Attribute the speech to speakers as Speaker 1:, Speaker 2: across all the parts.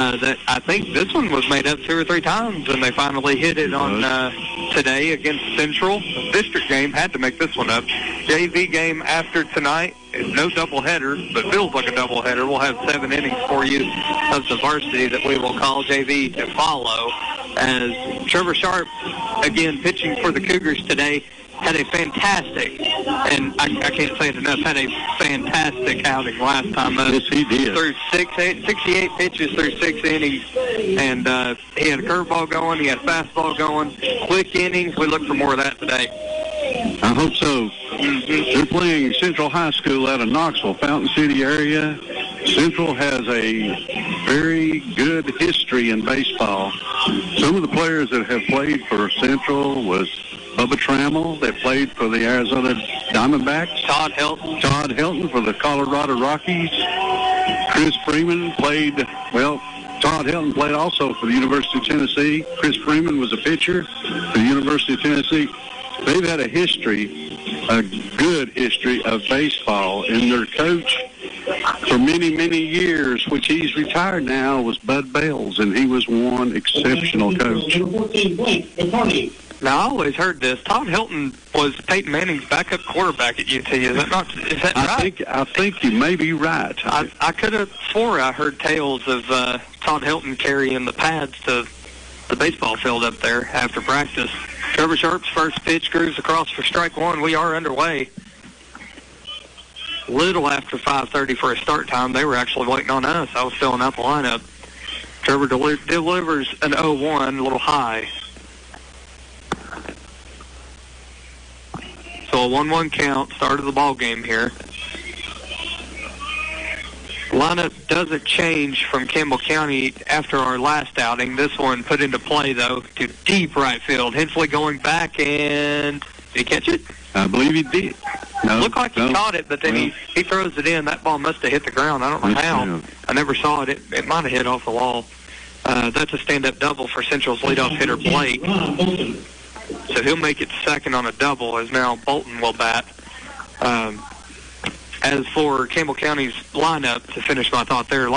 Speaker 1: that I think this one was made up 2 or 3 times, and they finally hit it on today against Central. The district game had to make this one up. JV game after tonight is no doubleheader, but feels like a doubleheader. We'll have 7 innings for you of the varsity that we will call JV to follow. As Trevor Sharp, again, pitching for the Cougars today, had a fantastic, and I can't say it enough, had a fantastic outing last time.
Speaker 2: Yes, he did.
Speaker 1: Through 68 pitches through 6 innings, and he had a curveball going, he had a fastball going, quick innings. We look for more of that today.
Speaker 2: I hope so. They're playing Central High School out of Knoxville, Fountain City area. Central has a very good history in baseball. Some of the players that have played for Central was Bubba Trammell, that played for the Arizona Diamondbacks.
Speaker 1: Todd Helton
Speaker 2: for the Colorado Rockies. Chris Freeman played, Todd Helton played also for the University of Tennessee. Chris Freeman was a pitcher for the University of Tennessee. They've had a good history of baseball, and their coach for many, many years, which he's retired now, was Bud Bales, and he was one exceptional coach.
Speaker 1: Now, I always heard this. Todd Helton was Peyton Manning's backup quarterback at UT. Is that right?
Speaker 2: I think you may be right.
Speaker 1: I could have swore I heard tales of Todd Helton carrying the pads to the baseball field up there after practice. Trevor Sharp's first pitch grooves across for strike one. We are underway. Little after 5:30 for a start time. They were actually waiting on us. I was filling out the lineup. Trevor delivers an 0-1, a little high. So a 1-1 count, start of the ball game here. Lineup doesn't change from Campbell County after our last outing. This one put into play, though, to deep right field. Hensley going back, and did he catch it?
Speaker 2: I believe he did.
Speaker 1: Looked like he caught it, but then he throws it in. That ball must have hit the ground. I don't know how. I never saw it. It might have hit off the wall. That's a stand-up double for Central's leadoff hitter, Blake. So he'll make it second on a double, as now Bolton will bat. As for Campbell County's lineup, to finish my thought there,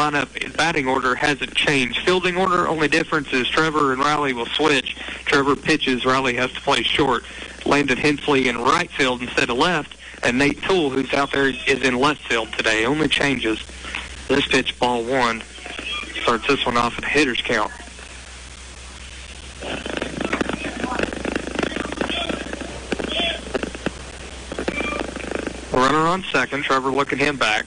Speaker 1: batting order hasn't changed. Fielding order, only difference is Trevor and Riley will switch. Trevor pitches, Riley has to play short. Landon Hensley in right field instead of left, and Nate Toole, who's out there, is in left field today. Only changes. This pitch, ball 1, starts this one off at a hitter's count. Runner on second, Trevor looking him back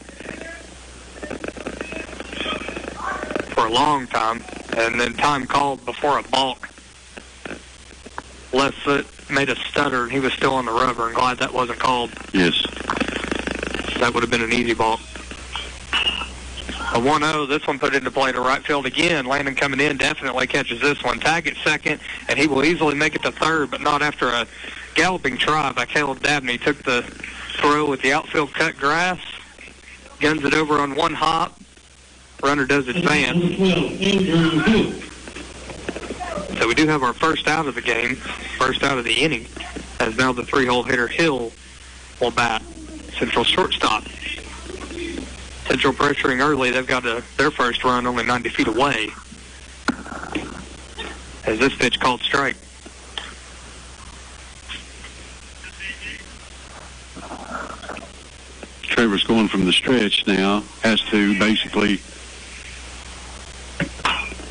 Speaker 1: for a long time, and then time called before a balk. Left foot made a stutter, and he was still on the rubber, and glad that wasn't called.
Speaker 2: Yes.
Speaker 1: That would have been an easy balk. A 1-0, this one put into play to right field again. Landon coming in, definitely catches this one. Tag at second, and he will easily make it to third, but not after a galloping try by Caleb Dabney. Took the throw with the outfield cut grass, guns it over on one hop. Runner does advance. So we do have our first out of the game, first out of the inning, as now the 3-hole hitter Hill will bat. Central shortstop. Central pressuring early. They've got their first run only 90 feet away. As this pitch called strike.
Speaker 2: Trevor's going from the stretch now. Has to basically.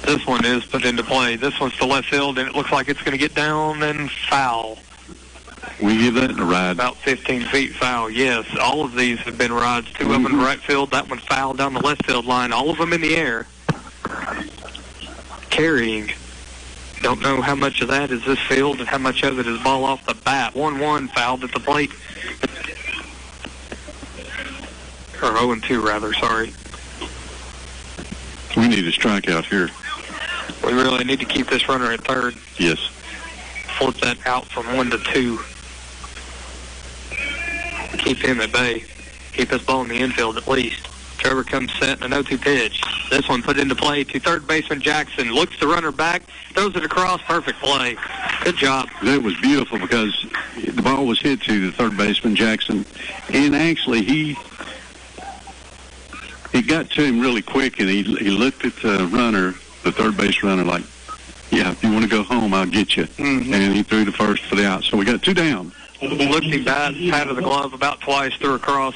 Speaker 1: This one is put into play. This one's to left field, and it looks like it's going to get down and foul.
Speaker 2: We give that a ride.
Speaker 1: About 15 feet foul, yes. All of these have been rides. 2 of them in right field. That one fouled down the left field line. All of them in the air. Carrying. Don't know how much of that is this field and how much of it is ball off the bat. 1-1 fouled at the plate. Or 0-2, rather, sorry.
Speaker 2: We need a strikeout here.
Speaker 1: We really need to keep this runner at third.
Speaker 2: Yes.
Speaker 1: Flip that out from 1 to 2. Keep him at bay. Keep this ball in the infield at least. Trevor comes set and an 0-2 pitch. This one put into play to third baseman Jackson. Looks the runner back, throws it across. Perfect play. Good job.
Speaker 2: That was beautiful because the ball was hit to the third baseman Jackson. And actually, he he got to him really quick, and he looked at the runner, the third base runner, like, yeah, if you want to go home, I'll get you.
Speaker 1: Mm-hmm.
Speaker 2: And he threw the first for the out. So we got 2 down.
Speaker 1: Looked him back, patted the glove about twice, threw across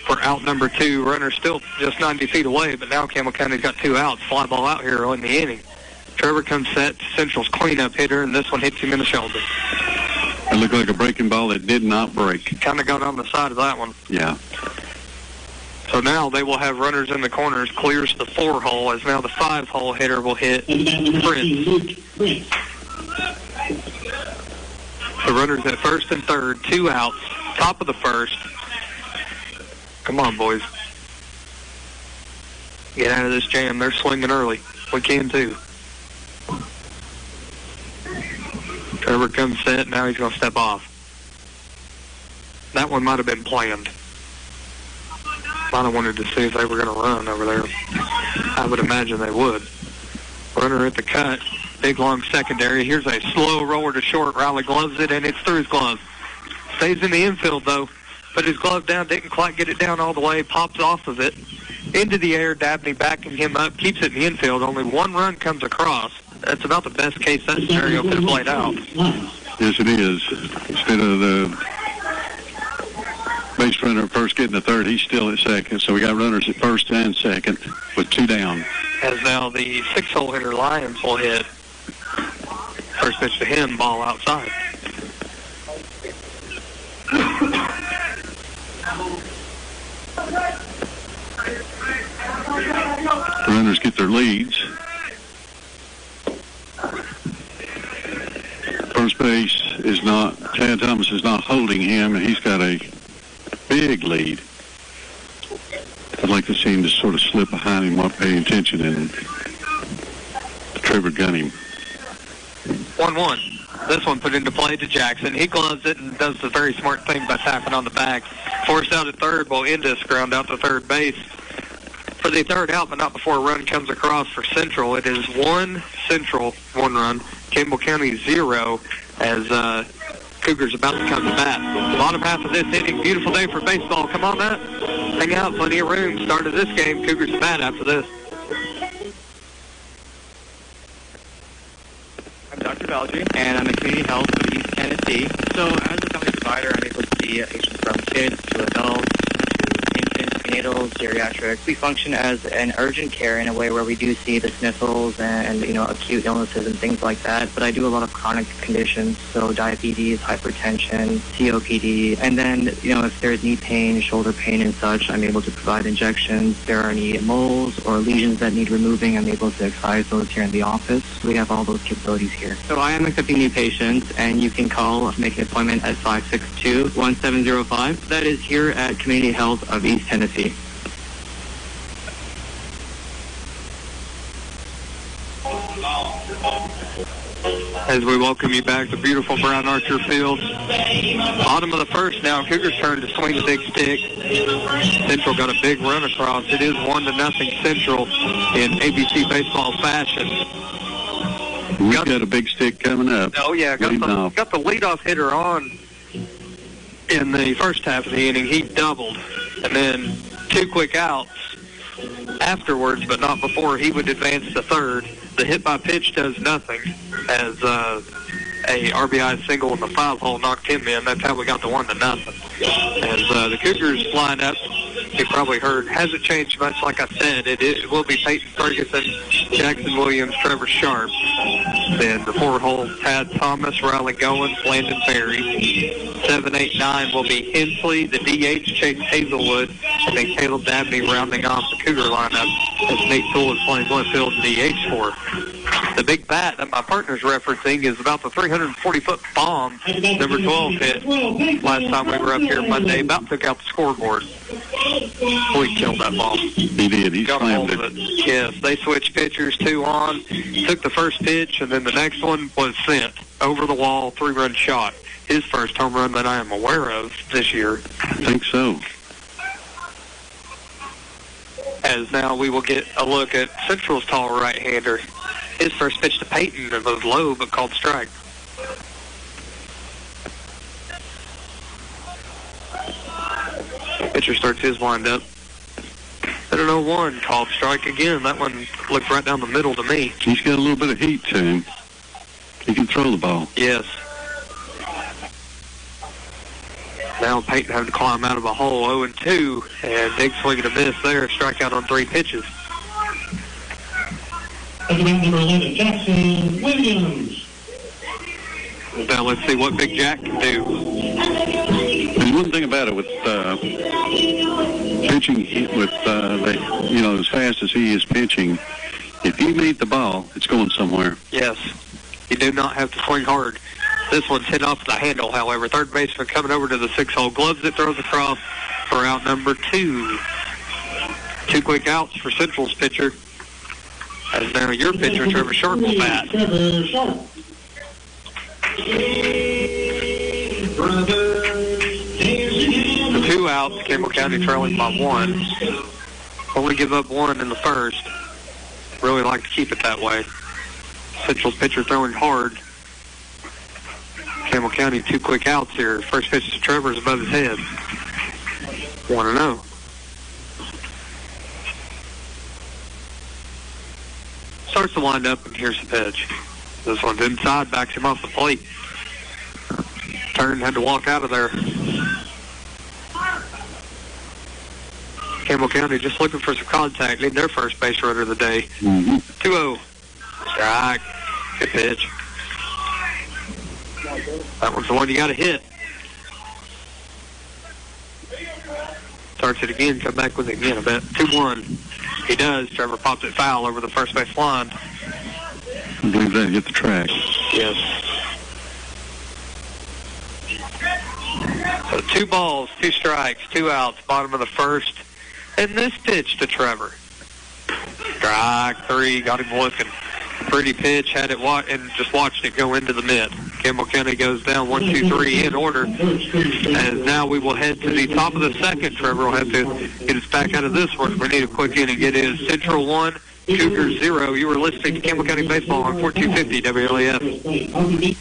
Speaker 1: for out number 2. Runner still just 90 feet away, but now Campbell County's got 2 outs. Fly ball out here in the inning. Trevor comes set to Central's cleanup hitter, and this one hits him in the shoulder.
Speaker 2: It looked like a breaking ball that did not break.
Speaker 1: Kind of got on the side of that one.
Speaker 2: Yeah.
Speaker 1: So now they will have runners in the corners, clears the 4-hole, as now the 5-hole hitter will hit Prince. The runners at first and third, 2 outs, top of the first. Come on, boys. Get out of this jam. They're swinging early. We can, too. Trevor comes set. Now he's going to step off. That one might have been planned. Might have wanted to see if they were going to run over there. I would imagine they would. Runner at the cut. Big, long secondary. Here's a slow roller to short. Riley gloves it, and it's through his glove. Stays in the infield, though. Put his glove down, didn't quite get it down all the way, pops off of it. Into the air, Dabney backing him up, keeps it in the infield. Only 1 run comes across. That's about the best case that scenario could have played out.
Speaker 2: Yes, it is. Instead of the base runner first getting the third, he's still at second. So we got runners at first and second with 2 down.
Speaker 1: As now the 6-hole hitter Lyons will hit. First pitch to him, ball outside.
Speaker 2: The runners get their leads. First base is not, Chad Thomas is not holding him, and he's got a big lead. I'd like to see him just sort of slip behind him while paying attention, and Trevor gun him.
Speaker 1: 1-1. This one put into play to Jackson. He gloves it and does the very smart thing by tapping on the back. Forced out at third, will Indus ground out to third base for the third out, but not before a run comes across for Central. It is 1 Central, 1 run. Campbell County 0 as Cougars about to come to bat. Bottom half of this inning, beautiful day for baseball. Come on, Matt. Hang out, plenty of room. Start of this game, Cougars to bat after this.
Speaker 3: I'm Dr. Belgi, and I'm in Community Health of East Tennessee. So as a family provider, I'm able to see patients from kids to adults, to infants, prenatals, geriatrics. We function as an urgent care in a way where we do see the sniffles and acute illnesses and things like that. But I do a lot of chronic conditions, so diabetes, hypertension, COPD. And then, if there's knee pain, shoulder pain and such, I'm able to provide injections. If there are any moles or lesions that need removing, I'm able to excise those here in the office. We have all those capabilities here. So I am accepting new patients, and you can call, make an appointment at 562-1705. That is here at Community Health of East Tennessee.
Speaker 1: As we welcome you back to beautiful Brown Archer Field. Bottom of the first now. Cougars turn to swing the big stick. Central got a big run across. It is 1-0 Central in ABC baseball fashion.
Speaker 2: We've got a big stick coming up.
Speaker 1: Oh, yeah. Got the leadoff hitter on in the first half of the inning. He doubled. And then 2 quick outs afterwards, but not before he would advance to third. The hit by pitch does nothing as a RBI single in the 5-hole knocked him in. That's how we got the 1-0. As the Cougars line up, you probably heard, hasn't changed much. Like I said, it will be Peyton Ferguson, Jackson Williams, Trevor Sharp. Then the 4-hole, Tad Thomas, Riley Goins, Landon Berry. 7, 8, 9 will be Hensley, the DH, Chase Hazelwood, and then Caleb Dabney rounding off the Cougar lineup as Nate Toole is playing left field DH for. The big bat that my partner's referencing is about the 340-foot bomb number 12 hit last time we were up here Monday. About took out the scoreboard. Boy, he killed that ball.
Speaker 2: He did. He
Speaker 1: got a hold of it. Yes, they switched pitchers, 2 on, took the first pitch, and then the next one was sent over the wall, 3-run shot. His first home run that I am aware of this year.
Speaker 2: I think so.
Speaker 1: As now we will get a look at Central's tall right-hander. His first pitch to Peyton was low but called strike. Pitcher starts his windup. And an 0-1 called strike again. That one looked right down the middle to me.
Speaker 2: He's got a little bit of heat to him. He can throw the ball.
Speaker 1: Yes. Now Peyton having to climb out of a hole, 0-2, and big swing and a miss there. Strikeout on 3 pitches.
Speaker 4: Number 11, Jackson Williams.
Speaker 1: Now let's see what Big Jack can do.
Speaker 2: And one thing about it with pitching, as fast as he is pitching, if you meet the ball, it's going somewhere.
Speaker 1: Yes. You do not have to swing hard. This one's hit off the handle, however. Third baseman coming over to the 6-hole. Gloves it, throws across for out number 2. 2 quick outs for Central's pitcher. As now your pitcher, Trevor Sharp, will bat.
Speaker 4: Trevor Sharp.
Speaker 1: The 2 outs, Campbell County trailing by 1. Only give up 1 in the first. Really like to keep it that way. Central's pitcher throwing hard. Campbell County 2 quick outs here. First pitch to Trevor is above his head. 1-0. Starts to wind up, and here's the pitch. This one's inside, backs him off the plate. Turned, had to walk out of there. Campbell County just looking for some contact, leading their first base runner of the day. 2-0. Strike. Good pitch. That one's the one you got to hit. Starts it again, come back with it again, I bet. 2-1. He does. Trevor pops it foul over the first base line.
Speaker 2: I believe that hit the track.
Speaker 1: Yes. So 2 balls, 2 strikes, 2 outs, bottom of the first. And this pitch to Trevor. Strike 3, got him looking. Pretty pitch, had it and just watched it go into the mid. Campbell County goes down 1, 2, 3 in order. As now we will head to the top of the second. Trevor will have to get us back out of this one. We need a quick inning. It is Central 1, Cougar 0. You are listening to Campbell County Baseball on 1450 WLAF.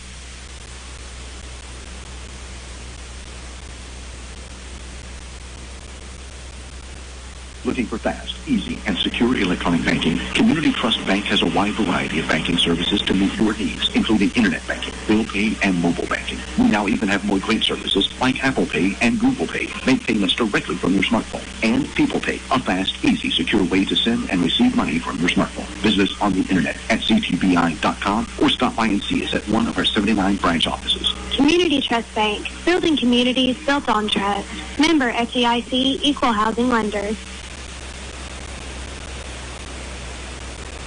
Speaker 5: Looking for fast, easy, and secure electronic banking? Community Trust Bank has a wide variety of banking services to meet your needs, including internet banking, bill pay, and mobile banking. We now even have more great services like Apple Pay and Google Pay. Make payments directly from your smartphone. And People Pay, a fast, easy, secure way to send and receive money from your smartphone. Visit us on the internet at ctbi.com or stop by and see us at one of our 79 branch offices.
Speaker 6: Community Trust Bank, building communities built on trust. Member FDIC, Equal Housing Lenders.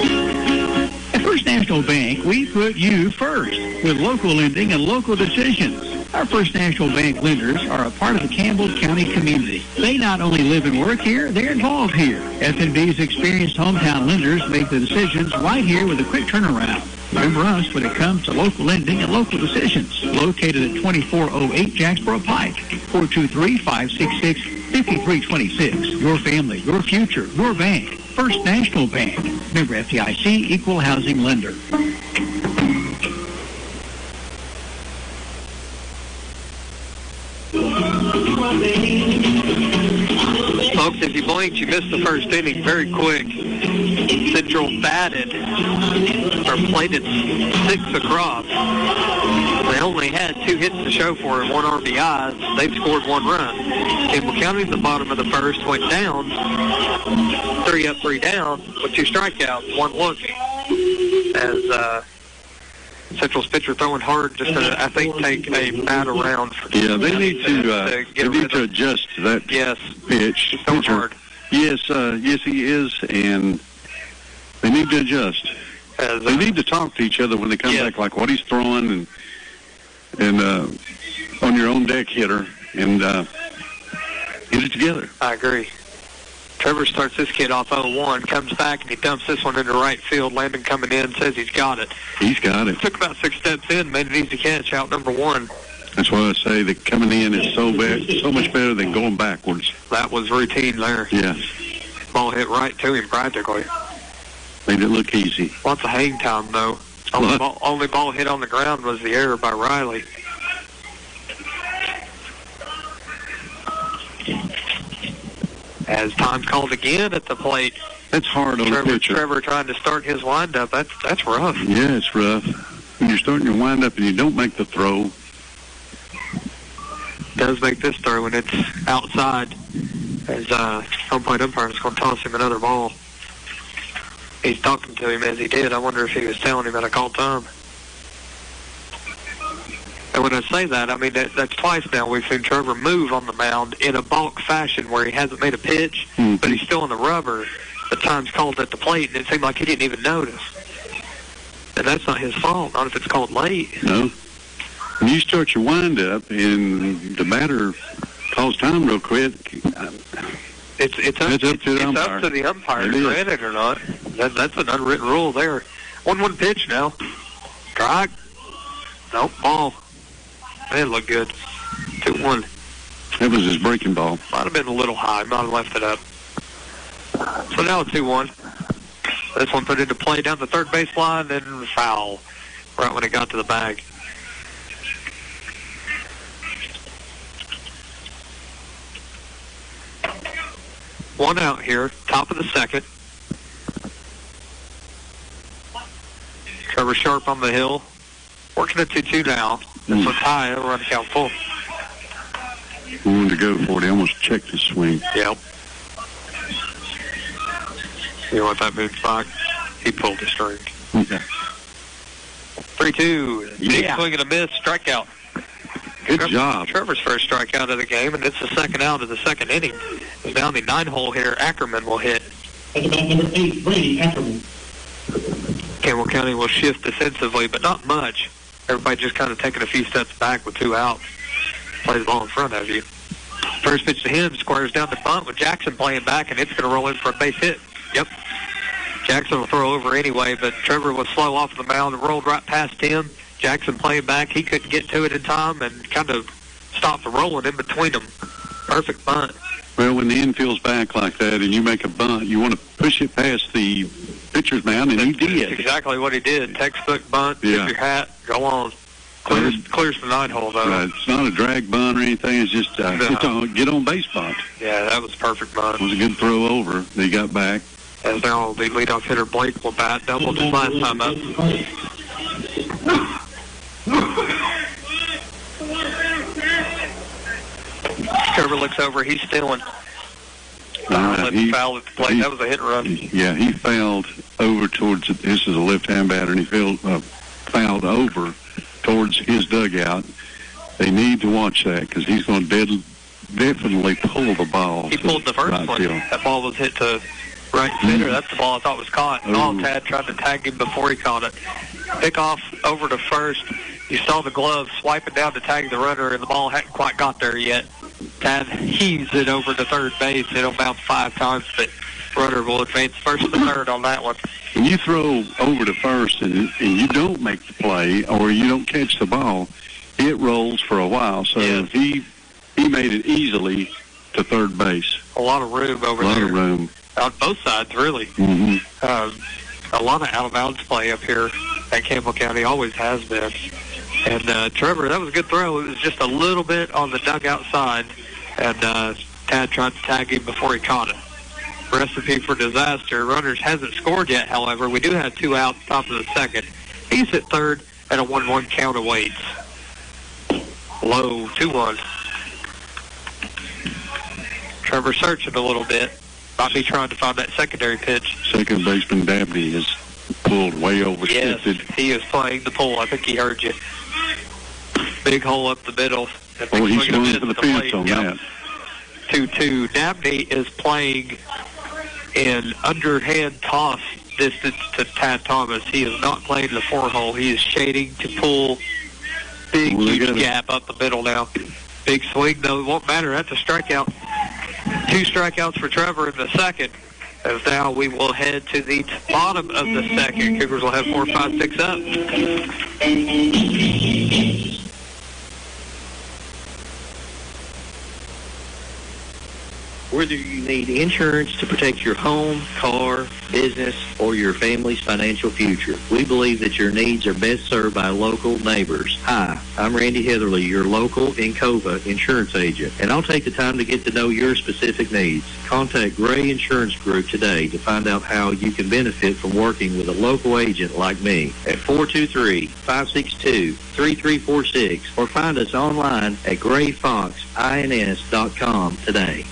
Speaker 7: At First National Bank, we put you first with local lending and local decisions. Our First National Bank lenders are a part of the Campbell County community. They not only live and work here, they're involved here. FNB's experienced hometown lenders make the decisions right here with a quick turnaround. Remember us when it comes to local lending and local decisions. Located at 2408 Jacksboro Pike, 423-566-5326. Your family, your future, your bank. First National Bank. Member FDIC, Equal Housing Lender.
Speaker 1: Folks, if you blinked, you missed the first inning very quick. Central batted, or plated 6 across. They only had 2 hits to show for it, 1 RBI. They've scored 1 run. Campbell County at the bottom of the first went down, 3 up, 3 down, with 2 strikeouts, 1 looking. As Central's pitcher throwing hard, just to, I think, take a bat around.
Speaker 2: Yeah, they need to adjust to that pitch.
Speaker 1: He's throwing hard.
Speaker 2: Yes, he is, and they need to adjust. They need to talk to each other when they come back, like what he's throwing, and on your own deck hitter, and get it together.
Speaker 1: I agree. Trevor starts this kid off 0-1, comes back, and he dumps this one into right field. Landon coming in, says he's got it.
Speaker 2: He's got it.
Speaker 1: Took about 6 steps in, made an easy catch, out number 1.
Speaker 2: That's why I say that coming in is so much better than going backwards.
Speaker 1: That was routine there.
Speaker 2: Yes.
Speaker 1: Ball hit right to him practically.
Speaker 2: Made it look easy.
Speaker 1: Lots of hang time, though. Only ball hit on the ground was the error by Riley. As As time's called again at the plate.
Speaker 2: That's hard on the pitcher.
Speaker 1: Trevor trying to start his windup. That's rough.
Speaker 2: Yeah, it's rough. When you're starting your windup and you don't make the throw.
Speaker 1: Does make this throw when it's outside. As home plate umpire is going to toss him another ball. He's talking to him as he did. I wonder if he was telling him that I called time. And when I say that, I mean that's twice now we've seen Trevor move on the mound in a balk fashion where he hasn't made a pitch, but he's still in the rubber. The time's called at the plate, and it seemed like he didn't even notice. And that's not his fault, not if it's called late.
Speaker 2: No. When you start your windup and the batter calls time real quick,
Speaker 1: it's up to the umpire to grant it or not. That's an unwritten rule there. 1-1 pitch now. Strike. Nope, ball. That looked good. 2-1.
Speaker 2: That was his breaking ball.
Speaker 1: Might have been a little high. Might have left it up. So now it's 2-1. This one put into play down the third base line, then foul right when it got to the bag. One out here, top of the second. Trevor Sharp on the hill. Working at 2-2 now. This one's high. It'll run the count full.
Speaker 2: He wanted to go for it. He almost checked his swing.
Speaker 1: Yep. You know what that moves back? He pulled the string.
Speaker 2: Okay.
Speaker 1: 3-2. Big swing and a miss. Strikeout.
Speaker 2: Good job.
Speaker 1: Trevor's first strikeout of the game, and it's the second out of the second inning. It's down the 9-hole here. Ackerman will hit.
Speaker 4: That's about number 8, Brady Ackerman.
Speaker 1: Campbell County will shift defensively, but not much. Everybody just kind of taking a few steps back with 2 outs. Play the ball in front of you. First pitch to him, squares down the bunt with Jackson playing back, and it's going to roll in for a base hit. Yep. Jackson will throw over anyway, but Trevor was slow off the mound and rolled right past him. Jackson playing back. He couldn't get to it in time and kind of stopped the rolling in between them. Perfect bunt.
Speaker 2: Well, when the infield's back like that and you make a bunt, you want to push it past the pitcher's mound, and he did.
Speaker 1: That's exactly what he did. Textbook bunt, tip your hat, go on. Clears the 9-hole, though.
Speaker 2: Right. It's not a drag bunt or anything. It's just it's a get-on-base bunt.
Speaker 1: Yeah, that was a perfect bunt.
Speaker 2: It was a good throw over. They got back.
Speaker 1: As now the leadoff hitter Blake will bat. Doubled his last time up. Trevor looks over. He's stealing. He fouled at the plate. That was a hit and run.
Speaker 2: Yeah, he fouled over towards, this is a left-hand batter, and he fouled over towards his dugout. They need to watch that because he's going to definitely pull the ball.
Speaker 1: He pulled the first one. That ball was hit to right center. That's the ball I thought was caught. Tad tried to tag him before he caught it. Pick off over to first. You saw the glove swiping down to tag the runner, and the ball hadn't quite got there yet. Tad heaves it over to third base. It'll bounce 5 times, but runner will advance first to third on that one.
Speaker 2: When you throw over to first and you don't make the play or you don't catch the ball, it rolls for a while. So he made it easily to third base.
Speaker 1: A lot of room over there.
Speaker 2: A lot of room.
Speaker 1: On both sides, really.
Speaker 2: Mm-hmm.
Speaker 1: A lot of out-of-bounds play up here at Campbell County, always has been. And Trevor, that was a good throw. It was just a little bit on the dugout side, and Tad tried to tag him before he caught it. Recipe for disaster. Runners hasn't scored yet, however. We do have 2 outs, top of the second. He's at third, and a 1-1 count awaits. Low, 2-1. Trevor searching a little bit. Might be trying to find that secondary pitch.
Speaker 2: Second baseman Dabney is pulled way over.
Speaker 1: Yes, he is playing the pull. I think he heard you. Big hole up the middle.
Speaker 2: Oh, he's going for the fence on that.
Speaker 1: 2-2. Dabney is playing in underhand toss distance to Tad Thomas. He is not playing the 4-hole. He is shading to pull. Big, huge gap up the middle now. Big swing, though. It won't matter. That's a strikeout. 2 strikeouts for Trevor in the second. As now we will head to the bottom of the second. Cougars will have 4, 5, 6 up.
Speaker 8: Whether you need insurance to protect your home, car, business, or your family's financial future, we believe that your needs are best served by local neighbors. Hi, I'm Randy Heatherly, your local Encova insurance agent, and I'll take the time to get to know your specific needs. Contact Gray Insurance Group today to find out how you can benefit from working with a local agent like me at 423-562-3346 or find us online at grayfoxins.com today.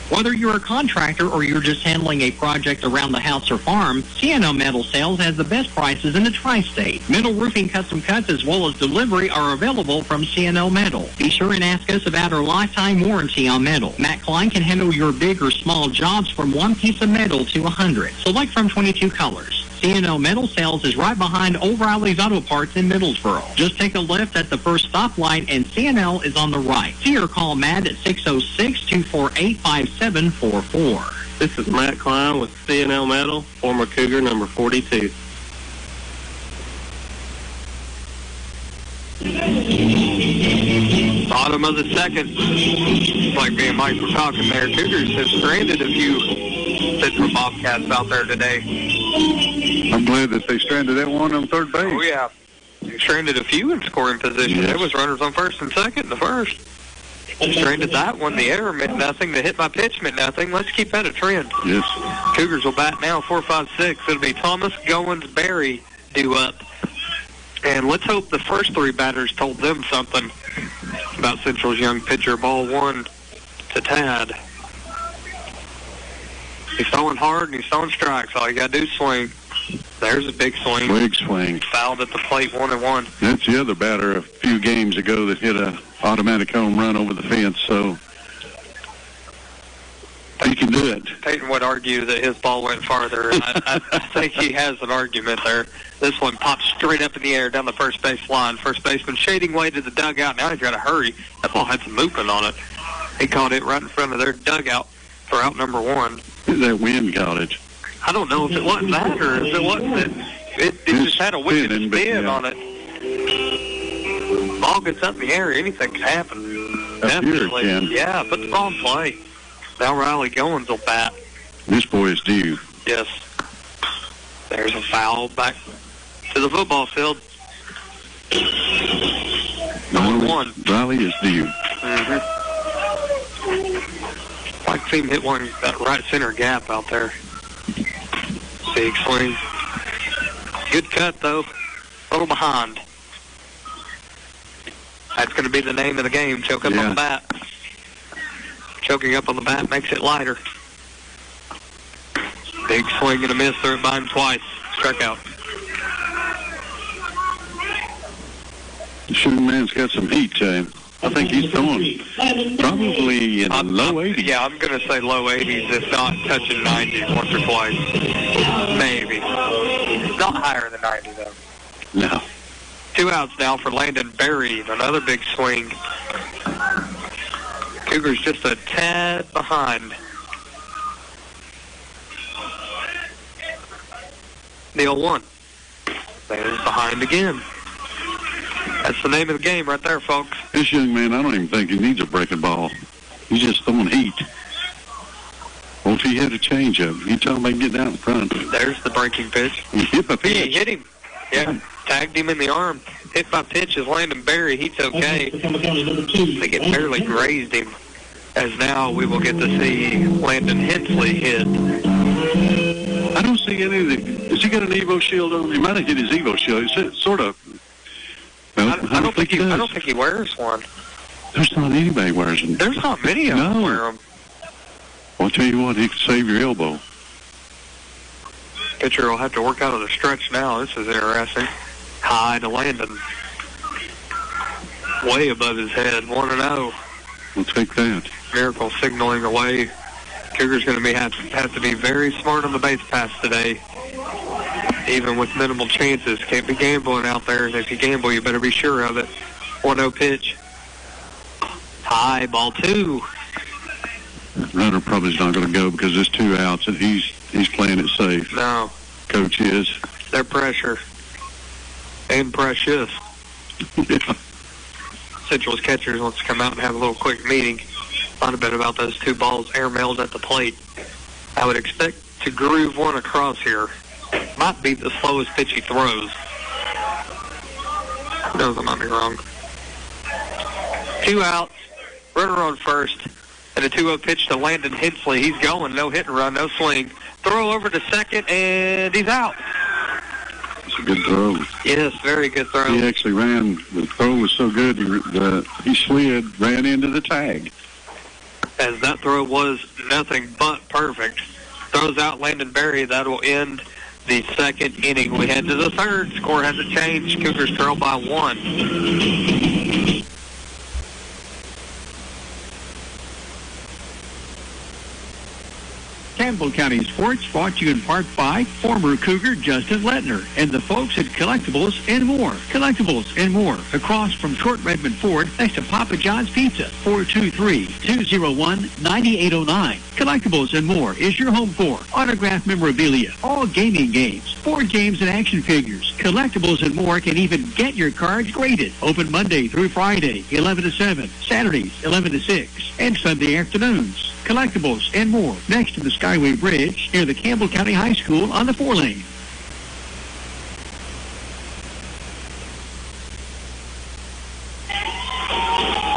Speaker 9: Whether you're a contractor or you're just handling a project around the house or farm, CNO Metal Sales has the best prices in the tri-state. Metal roofing custom cuts as well as delivery are available from CNO Metal. Be sure and ask us about our lifetime warranty on metal. Matt Klein can handle your big or small jobs from one piece of metal to 100. Select from 22 colors. CNO Metal Sales is right behind O'Reilly's Auto Parts in Middlesboro. Just take a left at the first stoplight and CNL is on the right. See or call Matt at 606-248-5744.
Speaker 10: This is Matt Klein with CNL Metal, former Cougar number 42.
Speaker 1: Bottom of the second. Like me and Mike were talking there, Cougars have stranded a few Central Bobcats out there today.
Speaker 2: I'm glad that they stranded that one on third base.
Speaker 1: Oh, yeah. They stranded a few in scoring position.
Speaker 2: Yes.
Speaker 1: There was runners on first and second in the first. Stranded that one. The error meant nothing. The hit by pitch meant nothing. Let's keep that a trend.
Speaker 2: Yes.
Speaker 1: Cougars will bat now, 4-5-6. It'll be Thomas, Goins, Berry due up. And let's hope the first three batters told them something about Central's young pitcher. Ball one to Tad. He's throwing hard and he's throwing strikes. All you got to do is swing. There's a big swing.
Speaker 2: Big swing.
Speaker 1: Fouled at the plate, 1-1.
Speaker 2: That's the other batter a few games ago that hit a automatic home run over the fence, so he can do it.
Speaker 1: Peyton would argue that his ball went farther, and I think he has an argument there. This one popped straight up in the air down the first base line. First baseman shading way to the dugout. Now he's got to hurry. That ball had some movement on it. He caught it right in front of their dugout for out number one.
Speaker 2: That wind got it.
Speaker 1: I don't know if it wasn't that or if it wasn't. It just had a wicked spin on it. Ball gets up in the air, anything can happen.
Speaker 2: Definitely. Here it can.
Speaker 1: Yeah, put the ball in play. Now Riley Goins will bat.
Speaker 2: This boy is due.
Speaker 1: Yes. There's a foul back to the football field. 1-1.
Speaker 2: Riley is due.
Speaker 1: Mm-hmm. Like to see him hit one that right center gap out there. Big swing. Good cut, though. A little behind. That's going to be the name of the game. Choke up on the bat. Choking up on the bat makes it lighter. Big swing and a miss. Threw it by him twice. Struck out.
Speaker 2: The shooting man's got some heat to him. I think he's throwing probably in the low 80s.
Speaker 1: Yeah, I'm going to say low 80s, if not touching 90 once or twice. Maybe. Not higher than 90, though.
Speaker 2: No.
Speaker 1: 2 outs now for Landon Berry. Another big swing. Cougars just a tad behind. The 0-1. There's behind again. That's the name of the game right there, folks.
Speaker 2: This young man, I don't even think he needs a breaking ball. He's just throwing heat. Well, if he had a changeup, you tell him they can get down in front.
Speaker 1: There's the breaking pitch.
Speaker 2: He hit the pitch.
Speaker 1: He hit him. Yeah, tagged him in the arm. Hit by pitch is Landon Berry. He's okay. I think it barely grazed him. As now we will get to see Landon Hensley hit.
Speaker 2: I don't see any of the... Has he got an Evo shield on? He might have hit his Evo shield. It's sort of... Well,
Speaker 1: I don't think he wears one.
Speaker 2: There's not anybody wears them.
Speaker 1: There's not many of them wear them.
Speaker 2: Well, I'll tell you what, he could save your elbow.
Speaker 1: Pitcher will have to work out of the stretch now. This is interesting. High to Landon. Way above his head, 1-0.
Speaker 2: We'll take that.
Speaker 1: Miracle signaling away. Cougars going to have to be very smart on the base pass today. Even with minimal chances. Can't be gambling out there. And if you gamble, you better be sure of it. 1-0 pitch. High, ball 2.
Speaker 2: Runner probably is not going to go because there's 2 outs, and he's playing it safe.
Speaker 1: No.
Speaker 2: Coach is.
Speaker 1: Their pressure. And precious.
Speaker 2: Yeah.
Speaker 1: Central's catchers wants to come out and have a little quick meeting. Might have been about those two balls airmailed at the plate. I would expect to groove one across here. Might be the slowest pitch he throws. Who knows, I might be wrong. 2 outs, runner on first, and a 2-0 pitch to Landon Hensley. He's going, no hit and run, no swing. Throw over to second, and he's out.
Speaker 2: It's a good throw.
Speaker 1: Yes, very good throw.
Speaker 2: He actually ran. The throw was so good, he slid, ran into the tag.
Speaker 1: As that throw was nothing but perfect. Throws out Landon Berry. That will end the second inning. We head to the third. Score hasn't changed. Cougars trail by 1.
Speaker 7: Campbell County Sports brought to you in part by former Cougar Justin Lettner and the folks at Collectibles and More. Collectibles and More, across from Short Redmond Ford, next to Papa John's Pizza, 423-201-9809. Collectibles and More is your home for autographed memorabilia, all gaming games, board games, and action figures. Collectibles and More can even get your cards graded. Open Monday through Friday, 11 to 7, Saturdays, 11 to 6, and Sunday afternoons. Collectibles and More, next to the Skyway Bridge near the Campbell County High School on the 4-lane.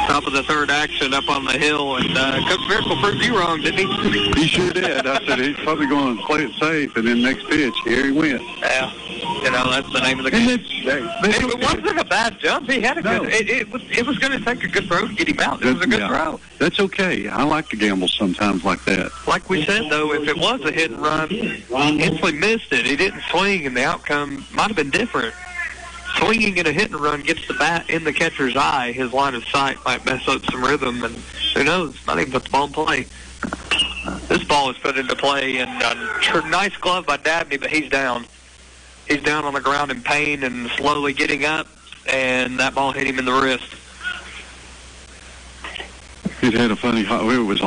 Speaker 1: Top of the third action up on the hill, and Coach Miracle proved you wrong, didn't he?
Speaker 2: He sure did. I said he's probably going to play it safe, and then next pitch, here he went.
Speaker 1: Yeah, you know, that's the name of the game. It wasn't a bad jump. He had a good. It was going to take a good throw to get him out. It was a good throw.
Speaker 2: That's okay. I like to gamble sometimes like that.
Speaker 1: Like we said, though, if it was a hit and run, Hensley missed it. He didn't swing, and the outcome might have been different. Swinging in a hit and run gets the bat in the catcher's eye. His line of sight might mess up some rhythm, and who knows, might even put the ball in play. This ball is put into play, and a nice glove by Dabney, but he's down. He's down on the ground in pain and slowly getting up, and that ball hit him in the wrist.
Speaker 2: It had a funny, it was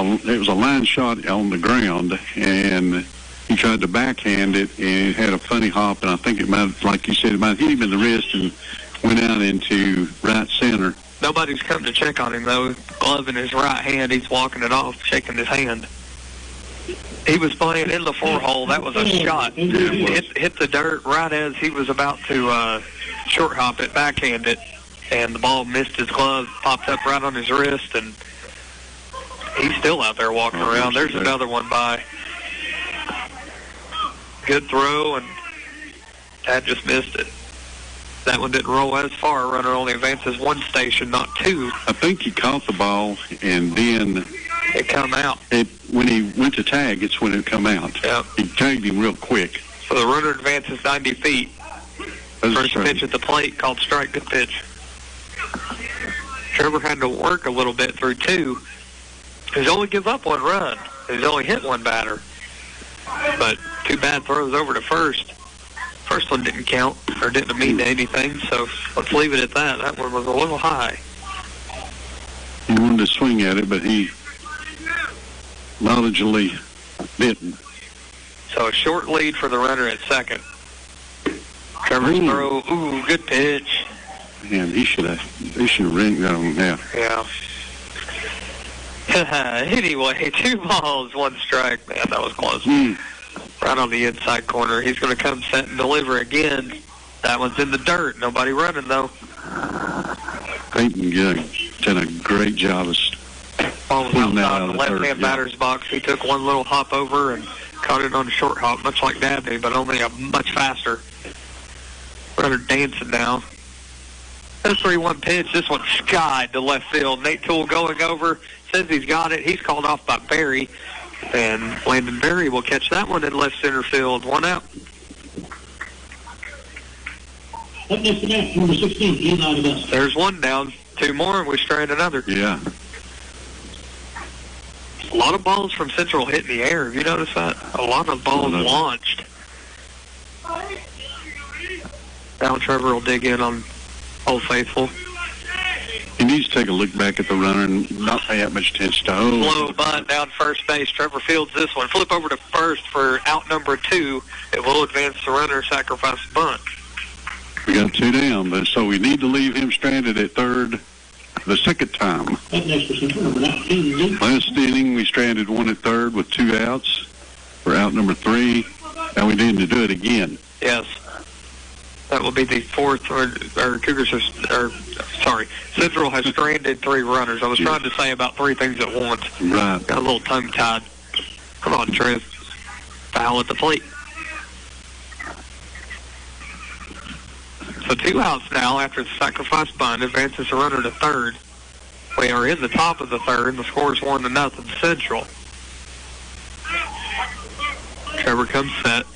Speaker 2: a line shot on the ground, and he tried to backhand it, and it had a funny hop, and I think it might, like you said, it might hit him in the wrist and went out into right center.
Speaker 1: Nobody's come to check on him, though. Glove in his right hand, he's walking it off, shaking his hand. He was playing in the 4-hole. That was a shot. Hit the dirt right as he was about to short hop it, backhand it, and the ball missed his glove, popped up right on his wrist, and he's still out there walking around. There's another one by. Good throw, and Dad just missed it. That one didn't roll as far. Runner only advances 1 station, not 2.
Speaker 2: I think he caught the ball, and then
Speaker 1: it come out.
Speaker 2: When he went to tag, it's when it come out.
Speaker 1: Yep.
Speaker 2: He tagged him real quick.
Speaker 1: So the runner advances 90 feet. First pitch at the plate called strike, good pitch. Trevor had to work a little bit through 2. He's only give up 1 run. He's only hit 1 batter. But 2 bad throws over to first. First one didn't count or didn't mean anything, so let's leave it at that. That one was a little high.
Speaker 2: He wanted to swing at it, but he knowledgeably didn't.
Speaker 1: So a short lead for the runner at second. Trevor's throw, good pitch.
Speaker 2: Man, he should have ringed on that.
Speaker 1: Yeah. Anyway, 2 balls, 1 strike. Man, that was close. Right on the inside corner. He's going to come set and deliver again. That one's in the dirt. Nobody running, though.
Speaker 2: Peyton did a great job of
Speaker 1: ball was outside the left-hand batter's box. He took 1 little hop over and caught it on a short hop, much like Dabney, but only a much faster. Runner dancing now. That's 3-1 pitch. This one skied to left field. Nate Toole going over. Says he's got it. He's called off by Berry. And Landon Berry will catch that one in left center field. 1 out.
Speaker 4: Up next to bat, number 16, Ian Audubon.
Speaker 1: There's 1 down. 2 more, and we strand another.
Speaker 2: Yeah.
Speaker 1: A lot of balls from Central hit in the air. Have you noticed that? A lot of balls launched. Now Trevor will dig in on Old Faithful.
Speaker 2: He needs to take a look back at the runner and not pay that much attention to
Speaker 1: Slow bunt down first base. Trevor fields this one. Flip over to first for out number 2. It will advance the runner, sacrifice the bunt.
Speaker 2: We got 2 down, but so we need to leave him stranded at third the second time.
Speaker 4: Up next for Central, number 19, Luke.
Speaker 2: Last inning, we stranded one at third with 2 outs for out number 3, and we needed to do it again.
Speaker 1: Yes. That will be the fourth, or Cougars Central has stranded 3 runners. I was trying to say about 3 things at once.
Speaker 2: Right.
Speaker 1: Got a little tongue-tied. Come on, Trev. Foul at the plate. So 2 outs now after the sacrifice bunt. Advances a runner to third. We are in the top of the third, and the score is 1-0 Central. Trevor comes set.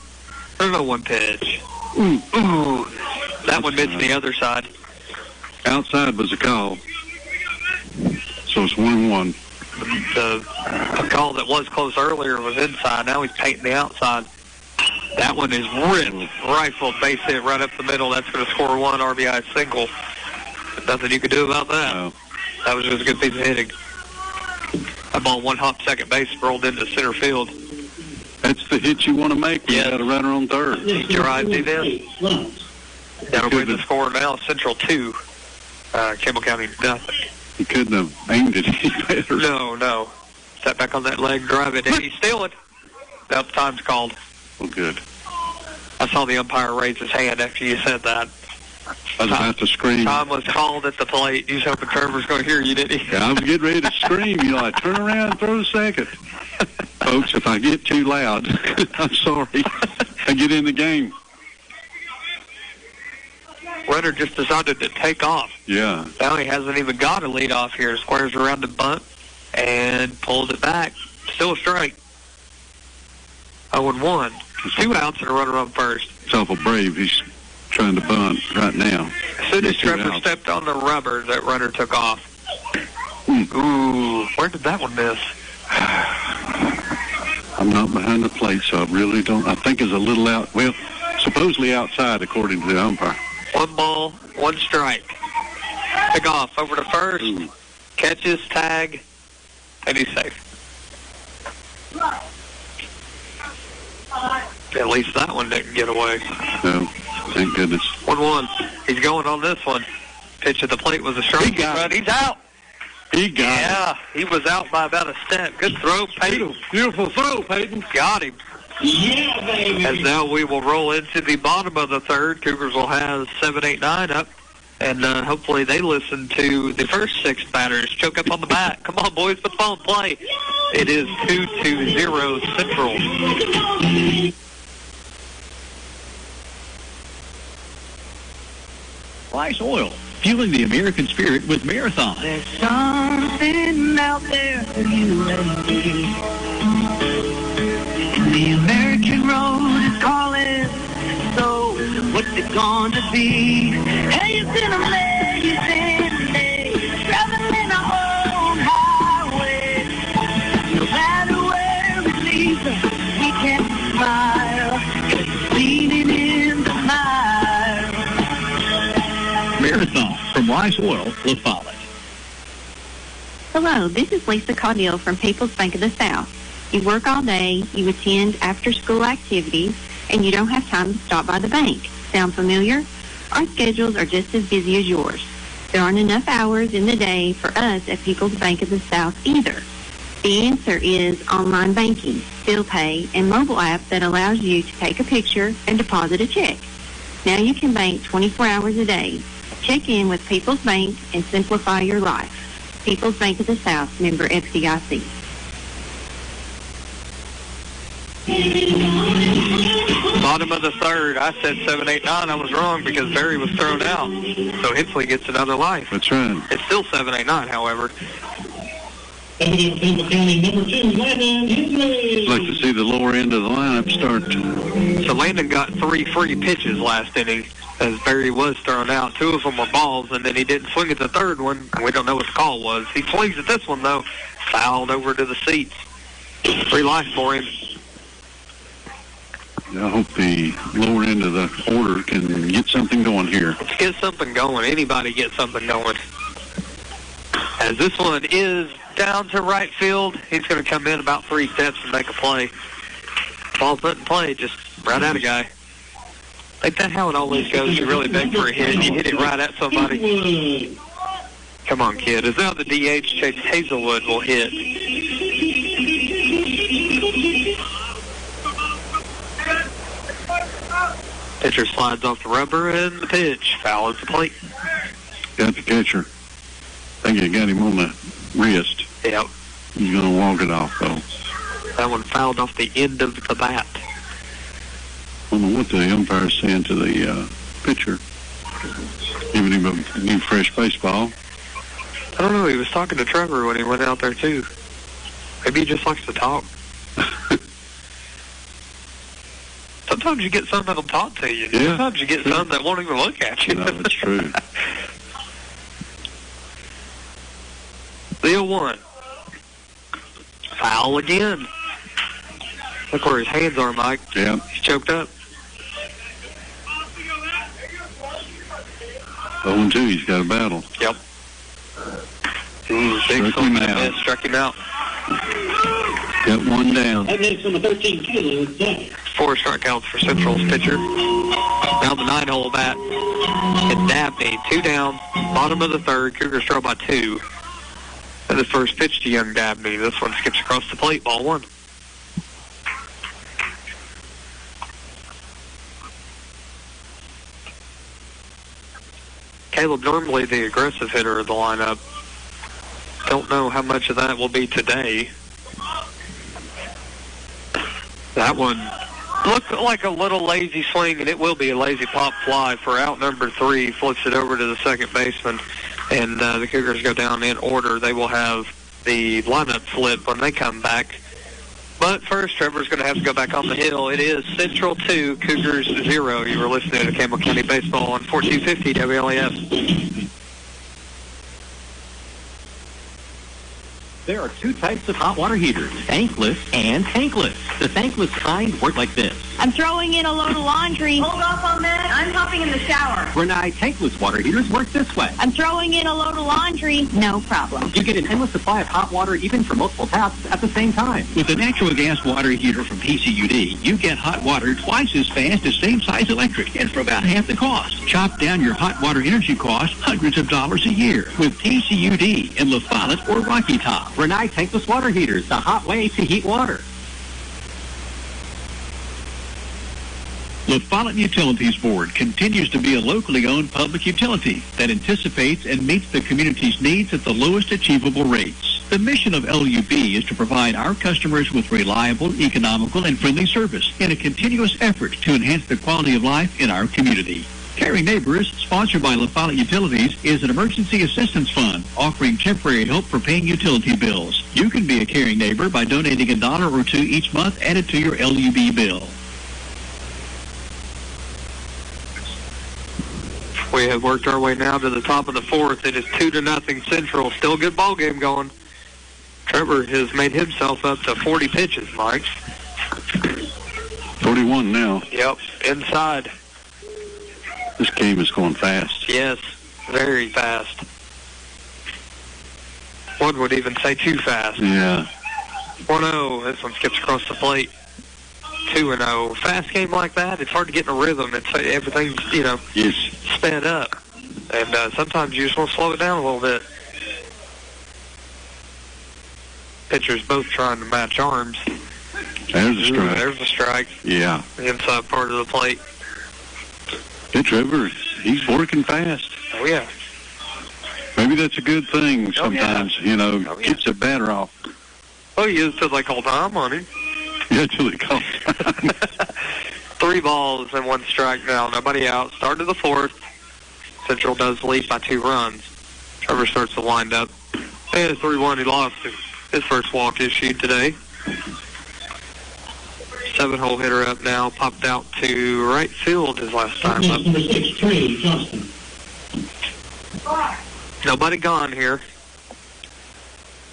Speaker 1: There's no 1 pitch. Ooh. That one missed the other side.
Speaker 2: Outside was a call. So it's 1-1.
Speaker 1: The call that was close earlier was inside. Now he's painting the outside. That one is ripped, rifled, base hit right up the middle. That's going to score 1 RBI single. Nothing you can do about that.
Speaker 2: No.
Speaker 1: That was just a good piece of hitting. That ball 1 hop second base, rolled into center field.
Speaker 2: That's the hit you want to make when you got a runner on third.
Speaker 1: He drives it in. That'll bring the score now. Central 2, Campbell County nothing.
Speaker 2: He couldn't have aimed it any better.
Speaker 1: No. Step back on that leg, drive it in. He's stealing. Nope, time's called.
Speaker 2: Oh, good.
Speaker 1: I saw the umpire raise his hand after you said that.
Speaker 2: I was about to scream.
Speaker 1: Time was called at the plate. You was hoping Trevor's going to hear you, didn't he?
Speaker 2: Yeah, I was getting ready to scream. I turn around and throw a second. Folks, if I get too loud, I'm sorry. I get in the game.
Speaker 1: Runner just decided to take off.
Speaker 2: Yeah.
Speaker 1: Now he hasn't even got a lead off here. Squares around the bunt and pulls it back. Still a strike. 0-1. 2 outs and a runner on first.
Speaker 2: It's awful brave. He's trying to bunt right now.
Speaker 1: As soon as Trevor stepped on the rubber, that runner took off. Ooh, where did that one miss?
Speaker 2: I'm not behind the plate, so I really don't. I think it's a little out. Well, supposedly outside, according to the umpire.
Speaker 1: 1 ball, 1 strike. Pick off over to first. Catches, tag, and he's safe. At least that one didn't get away.
Speaker 2: No, thank goodness.
Speaker 1: 1-1. He's going on this one. Pitch at the plate was a strike. He's out.
Speaker 2: He got it.
Speaker 1: Yeah, he was out by about a step. Good throw, Peyton.
Speaker 2: Beautiful throw, Peyton.
Speaker 1: Got him.
Speaker 4: Yeah, baby.
Speaker 1: As now we will roll into the bottom of the third. Cougars will have 7, 8, 9 up. And hopefully they listen to the first 6 batters. Choke up on the bat. Come on, boys, put the ball in play. It is 2-0 Central.
Speaker 7: Rice Oil, fueling the American spirit with Marathon.
Speaker 11: There's something out there for you and me. And the American road is calling. So what's it gonna be? Hey, it's an amazing day. Traveling our own highway. No matter where it leads us, we can smile. 'Cause it's leaning in the mile.
Speaker 7: Marathon from Rice Oil, La Follette.
Speaker 12: Hello, this is Lisa Caudill from People's Bank of the South. You work all day, you attend after-school activities, and you don't have time to stop by the bank. Sound familiar? Our schedules are just as busy as yours. There aren't enough hours in the day for us at People's Bank of the South either. The answer is online banking, bill pay, and mobile app that allows you to take a picture and deposit a check. Now you can bank 24 hours a day. Check in with People's Bank and simplify your life. People's Bank of the South, member FDIC.
Speaker 1: Bottom of the third. I said 7, 8, 9. I was wrong because Barry was thrown out. So Hensley gets another life.
Speaker 2: That's right.
Speaker 1: It's still 7, 8, 9, however.
Speaker 4: Campbell County number 2, Landon Hensley.
Speaker 2: I'd like to see the lower end of the lineup start.
Speaker 1: So Landon got 3 free pitches last inning as Barry was thrown out. 2 of them were balls, and then he didn't swing at the third one. We don't know what the call was. He swings at this one, though. Fouled over to the seats. 3 life for him.
Speaker 2: I hope the lower end of the order can get something going here.
Speaker 1: Let's get something going. Anybody get something going. As this one is down to right field, he's going to come in about 3 steps and make a play. Ball put in play, just right at a guy. Ain't that how it always goes? You really beg for a hit, and you hit it right at somebody. Come on, kid. Is now the DH, Chase Hazelwood will hit. Pitcher slides off the rubber, and the pitch. Foul at the plate.
Speaker 2: Got the catcher. I think he got him on the wrist.
Speaker 1: Yep.
Speaker 2: He's going to walk it off, though.
Speaker 1: That one fouled off the end of the bat.
Speaker 2: I don't know what the umpire's saying to the pitcher. Giving him a new fresh baseball.
Speaker 1: I don't know. He was talking to Trevor when he went out there, too. Maybe he just likes to talk. Sometimes you get some that'll talk to you.
Speaker 2: Yeah.
Speaker 1: Sometimes you get some that won't even look at you.
Speaker 2: No, that's true.
Speaker 1: The 0-1. Foul again. Look where his hands are, Mike.
Speaker 2: Yeah.
Speaker 1: He's choked up.
Speaker 2: 0-2, he's got a battle.
Speaker 1: Yep. Ooh, big
Speaker 2: Struck him out.
Speaker 1: Struck him out.
Speaker 2: Got one down.
Speaker 4: That makes number 13, Kilo, second.
Speaker 1: 4 strikeouts for Central's pitcher. Now the 9-hole bat. It's Dabney, 2 down, bottom of the third. Cougars trail by 2. And the first pitch to young Dabney. This one skips across the plate, ball 1. Caleb, normally the aggressive hitter of the lineup. Don't know how much of that will be today. That one looked like a little lazy swing, and it will be a lazy pop fly for out number 3. Flips it over to the second baseman, and the Cougars go down in order. They will have the lineup flip when they come back. But first, Trevor's going to have to go back on the hill. It is Central 2, Cougars 0. You were listening to Campbell County Baseball on 1450 WLAS.
Speaker 9: There are 2 types of hot water heaters, tankless and tankless. The tankless kind work like this.
Speaker 6: I'm throwing in a load of laundry.
Speaker 13: Hold off on that. I'm hopping in the shower.
Speaker 9: Renai tankless water heaters work this way.
Speaker 6: I'm throwing in a load of laundry. No problem.
Speaker 9: You get an endless supply of hot water even for multiple taps at the same time.
Speaker 7: With the natural gas water heater from PCUD, you get hot water twice as fast as same-size electric and for about half the cost. Chop down your hot water energy costs hundreds of dollars a year with PCUD in La Follette or Rocky Top.
Speaker 9: Renai tankless water heaters, the hot way to heat water.
Speaker 7: La Follette Utilities Board continues to be a locally owned public utility that anticipates and meets the community's needs at the lowest achievable rates. The mission of LUB is to provide our customers with reliable, economical, and friendly service in a continuous effort to enhance the quality of life in our community. Caring Neighbors, sponsored by La Follette Utilities, is an emergency assistance fund offering temporary help for paying utility bills. You can be a caring neighbor by donating $1 or $2 each month added to your LUB bill.
Speaker 1: We have worked our way now to the top of the 4th. It is 2-0 Central. Still a good ball game going. Trevor has made himself up to 40 pitches, Mike.
Speaker 2: 41 now.
Speaker 1: Yep, inside.
Speaker 2: This game is going fast.
Speaker 1: Yes, very fast. One would even say too fast.
Speaker 2: Yeah.
Speaker 1: 1-0. This one skips across the plate. 2-0. Fast game like that, it's hard to get in a rhythm. It's everything's,
Speaker 2: Yes.
Speaker 1: sped up. And sometimes you just want to slow it down a little bit. Pitchers both trying to match arms.
Speaker 2: There's a strike.
Speaker 1: There's a strike.
Speaker 2: Yeah.
Speaker 1: The inside part of the plate.
Speaker 2: Hey, Trevor, he's working fast.
Speaker 1: Oh, yeah.
Speaker 2: Maybe that's a good thing sometimes,
Speaker 1: yeah.
Speaker 2: Gets the batter off.
Speaker 1: Oh, he is till they call time on him.
Speaker 2: Yeah, till they call time.
Speaker 1: 3 balls and 1 strike now. Nobody out. Start of the 4th. Central does lead by 2 runs. Trevor starts the windup. And it's 3-1. He lost his first walk issued today. 7-hole hitter up now. Popped out to right field his last time up.
Speaker 4: Number 6, Trey Johnston.
Speaker 1: Nobody gone here.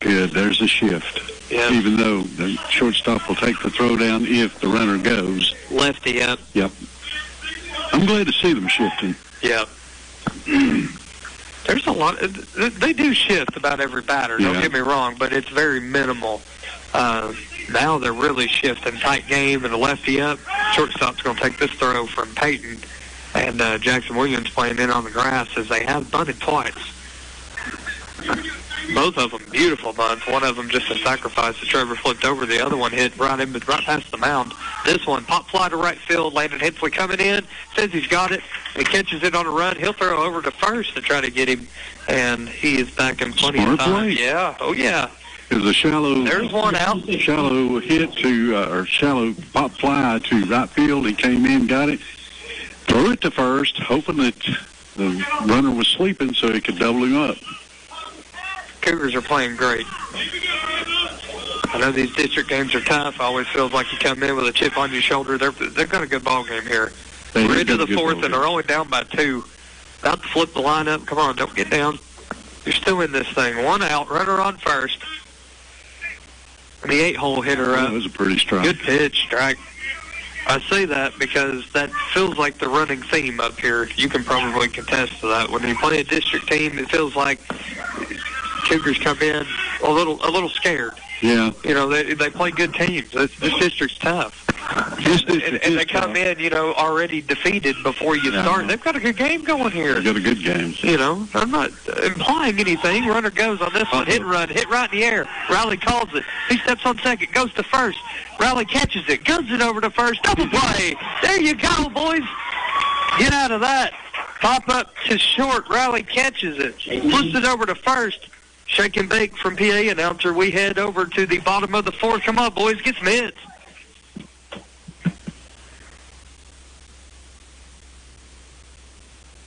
Speaker 2: Good. There's a shift.
Speaker 1: Yes.
Speaker 2: Even though the shortstop will take the throw down if the runner goes.
Speaker 1: Lefty up.
Speaker 2: Yep. I'm glad to see them shifting.
Speaker 1: Yep. There's a lot. They do shift about every batter. Don't get me wrong, but it's very minimal. Now they're really shifting. Tight game and the lefty up. Shortstop's going to take this throw from Peyton, and Jackson Williams playing in on the grass as they have bunted twice. Both of them beautiful bunts. One of them just a sacrifice that Trevor flipped over. The other one hit right past the mound. This one, pop fly to right field. Landon Hensley coming in, says he's got it. He catches it on a run. He'll throw over to first to try to get him, and he is back in plenty of time. Yeah, oh yeah.
Speaker 2: It was a shallow.
Speaker 1: There's one out.
Speaker 2: Shallow hit or shallow pop fly to right field. He came in, got it, threw it to first, hoping that the runner was sleeping so he could double him up.
Speaker 1: Cougars are playing great. I know these district games are tough. I always feels like you come in with a chip on your shoulder. They've got a good ball game here. We're into the fourth, and they're only down by 2. About to flip the lineup. Come on, don't get down. You're still in this thing. One out, runner on first. And the 8-hole hitter up.
Speaker 2: That was a pretty strike.
Speaker 1: Good pitch, strike. I say that because that feels like the running theme up here. You can probably contest to that. When you play a district team, it feels like Cougars come in a little scared.
Speaker 2: Yeah.
Speaker 1: You know, they play good teams. This district's tough. And they come in, you know, already defeated before you start. They've got a good game going here.
Speaker 2: They've got a good game.
Speaker 1: You know, I'm not implying anything. Runner goes on this one. Hit and run. Hit right in the air. Riley calls it. He steps on second. Goes to first. Riley catches it. Guns it over to first. Double play. There you go, boys. Get out of that. Pop up to short. Riley catches it. Flips it over to first. Shake and bake from PA announcer. We head over to the bottom of the fourth. Come on, boys. Get some hits.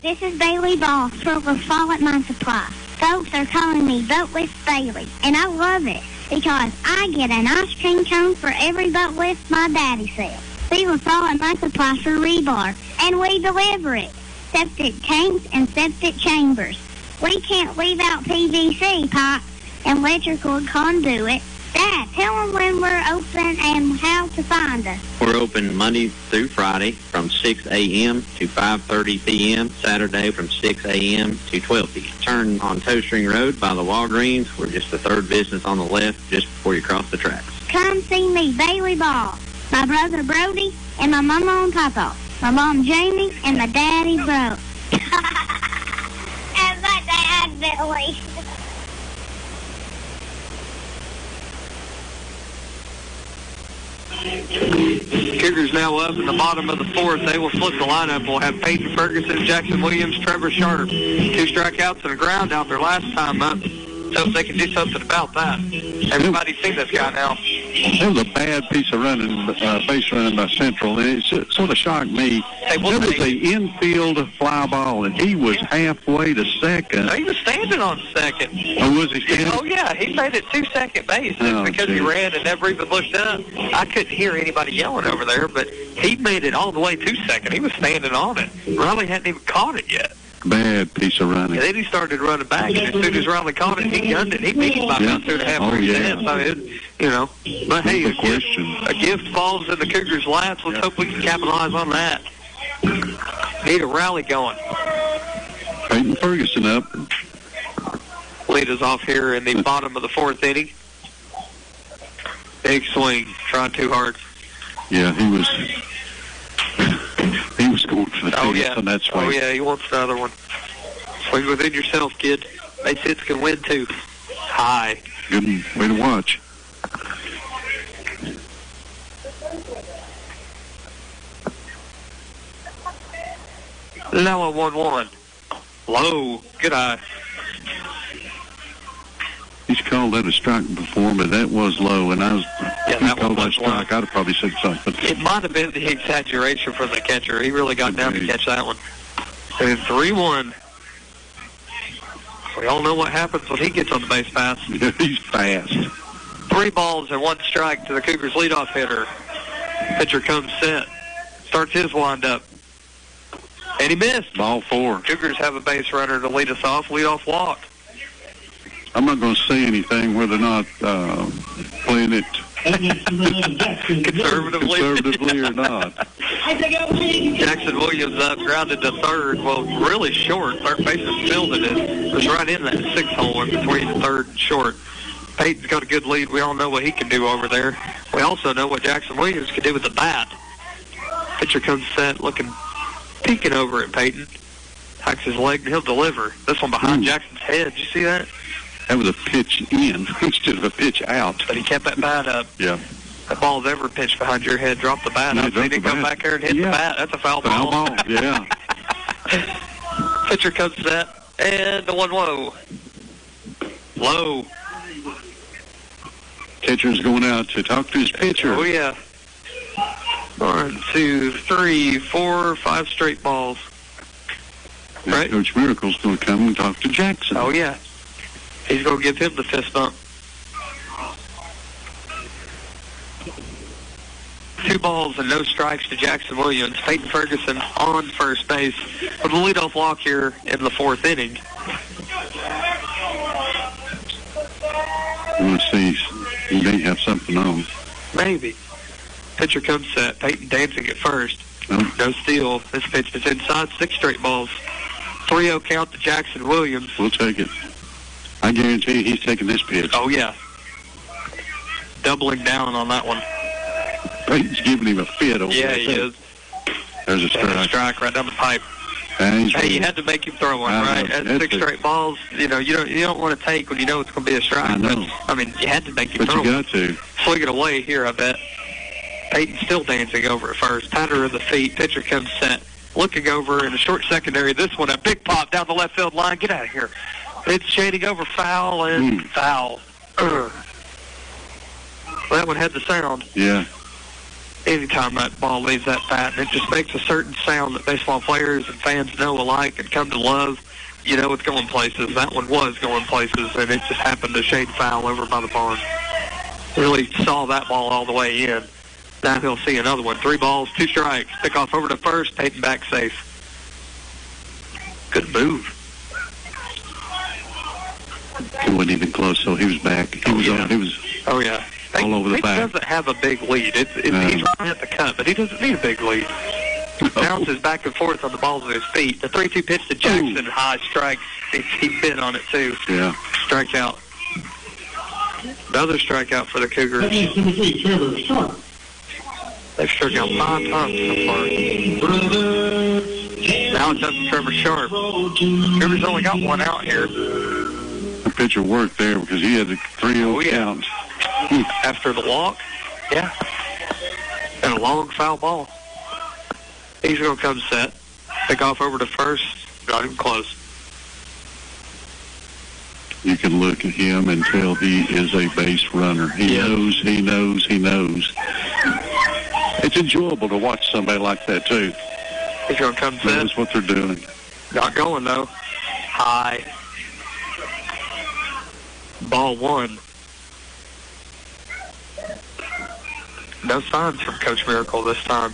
Speaker 14: This is Bailey Boss for Fall Mine Supply. Folks are calling me Boat Lift Bailey, and I love it because I get an ice cream cone for every boat lift my daddy sells. We will Fall Mine Supply for rebar, and we deliver it. Septic tanks and septic chambers. We can't leave out PVC pipe and electrical conduit. Dad, tell them when we're open and how to find us.
Speaker 8: We're open Monday through Friday from 6 a.m. to 5:30 p.m., Saturday from 6 a.m. to 12 p.m. Turn on Toe String Road by the Walgreens. We're just the third business on the left just before you cross the tracks.
Speaker 14: Come see me, Bailey Ball, my brother Brody, and my mama and papa, my mom Jamie, and my daddy Bro. And my dad Billy.
Speaker 1: Cougars now up in the bottom of the fourth. They will flip the lineup. We'll have Peyton Ferguson, Jackson Williams, Trevor Sharp. 2 strikeouts and a ground out their last time up. So if they can do something about that. Everybody's seen this guy now.
Speaker 2: That was a bad piece of running, base running by Central. And it sort of shocked me. It was an infield fly ball, and he was halfway to second.
Speaker 1: No, he was standing on second.
Speaker 2: Oh, was he standing?
Speaker 1: Oh, yeah. He made it to second base. Because he ran and never even looked up. I couldn't hear anybody yelling over there, but he made it all the way to second. He was standing on it. Riley hadn't even caught it yet.
Speaker 2: Bad piece of running.
Speaker 1: And then he started running back, and as soon as Riley caught it, he gunned it. He beat him by about 2.5 percent. I mean, you know. But hey, a gift falls in the Cougars' laps. Let's hope we can capitalize on that. Need a rally going.
Speaker 2: Peyton Ferguson up.
Speaker 1: Lead us off here in the bottom of the fourth inning. Big swing, trying too hard.
Speaker 2: Yeah, he was going for the finish on that swing.
Speaker 1: Oh, yeah, he wants another one. Swing within yourself, kid. Base hits can win, too. High.
Speaker 2: Good way to watch.
Speaker 1: Now a 1-1. Low. Good eye.
Speaker 2: He's called that a strike before, but that was low, and if he called that strike, I'd have probably said something.
Speaker 1: It might have been the exaggeration from the catcher. He really got down to catch that one. And 3-1. We all know what happens when he gets on the base pass.
Speaker 2: He's fast.
Speaker 1: 3 balls and 1 strike to the Cougars' leadoff hitter. Pitcher comes set. Starts his windup. And he missed.
Speaker 2: Ball 4.
Speaker 1: Cougars have a base runner to lead us off. Leadoff walk.
Speaker 2: I'm not going to say anything whether or not playing it conservatively or not.
Speaker 1: Jackson Williams up, grounded to third. Well, really short. Third base is fielded it. It was right in that 6th hole in between third and short. Peyton's got a good lead. We all know what he can do over there. We also know what Jackson Williams can do with the bat. Pitcher comes set, peeking over at Peyton. Hikes his leg, and he'll deliver. This one behind Jackson's head. Did you see that?
Speaker 2: That was a pitch in instead of a pitch out.
Speaker 1: But he kept that bat up.
Speaker 2: Yeah.
Speaker 1: That ball's ever pitched behind your head, drop the bat up. He didn't come back there and hit the bat. That's a foul ball.
Speaker 2: Foul ball, yeah.
Speaker 1: Pitcher comes set, and the 1-low. Low.
Speaker 2: Catcher's going out to talk to his pitcher.
Speaker 1: Oh, yeah. 1, 2, 3, 4, 5 straight balls. Right.
Speaker 2: Coach Miracle's going to come and talk to Jackson.
Speaker 1: Oh, yeah. He's going to give him the fist bump. 2 balls and no strikes to Jackson Williams. Peyton Ferguson on first base with a leadoff walk here in the 4th inning.
Speaker 2: I want to see. He may have something on.
Speaker 1: Maybe. Pitcher comes set. Peyton dancing at first. No steal. This pitch is inside. 6 straight balls. 3-0 count to Jackson Williams.
Speaker 2: We'll take it. I guarantee he's taking this pitch.
Speaker 1: Oh, yeah. Doubling down on that one.
Speaker 2: Peyton's giving him a fit over there.
Speaker 1: Yeah, he is.
Speaker 2: There's a strike.
Speaker 1: A strike right down the pipe.
Speaker 2: Hey,
Speaker 1: you had to make him throw one, right? That's 6 straight balls. You don't want to take when you know it's going to be a strike.
Speaker 2: I know.
Speaker 1: But, you had to make him throw
Speaker 2: one. But you got to.
Speaker 1: Swing it away here, I bet. Peyton still dancing over at first. Patter of the feet. Pitcher comes set. Looking over in the short secondary. This one, a big pop down the left field line. Get out of here. It's shading over foul and foul. Well, that one had the sound.
Speaker 2: Yeah.
Speaker 1: Anytime that ball leaves that bat, it just makes a certain sound that baseball players and fans know alike and come to love. You know it's going places. That one was going places, and it just happened to shade foul over by the barn. Really saw that ball all the way in. Now he'll see another one. 3 balls, 2 strikes. Pick off over to first. Peyton back safe. Good move.
Speaker 2: He wasn't even close, so he was back. He was
Speaker 1: Oh, yeah.
Speaker 2: all over the back.
Speaker 1: He doesn't have a big lead. He's right at the cut, but he doesn't need a big lead. Bounces back and forth on the balls of his feet. The 3-2 pitch to Jackson. High strike. He bit on it, too.
Speaker 2: Yeah.
Speaker 1: Strike out. Another strikeout for the Cougars.
Speaker 4: Number 3, Trevor Sharp.
Speaker 1: They've struck out 5 times so far. Now it's up to Trevor Sharp. Trevor's only got 1 out here.
Speaker 2: The pitcher worked there because he had a 3-0 count.
Speaker 1: After the walk, yeah. And a long foul ball. He's going to come set. Pick off over to first. Not even close.
Speaker 2: You can look at him and tell he is a base runner. He knows. It's enjoyable to watch somebody like that, too.
Speaker 1: He's going to come set.
Speaker 2: Knows what they're doing.
Speaker 1: Not going, though. High. Ball 1. No signs from Coach Miracle this time.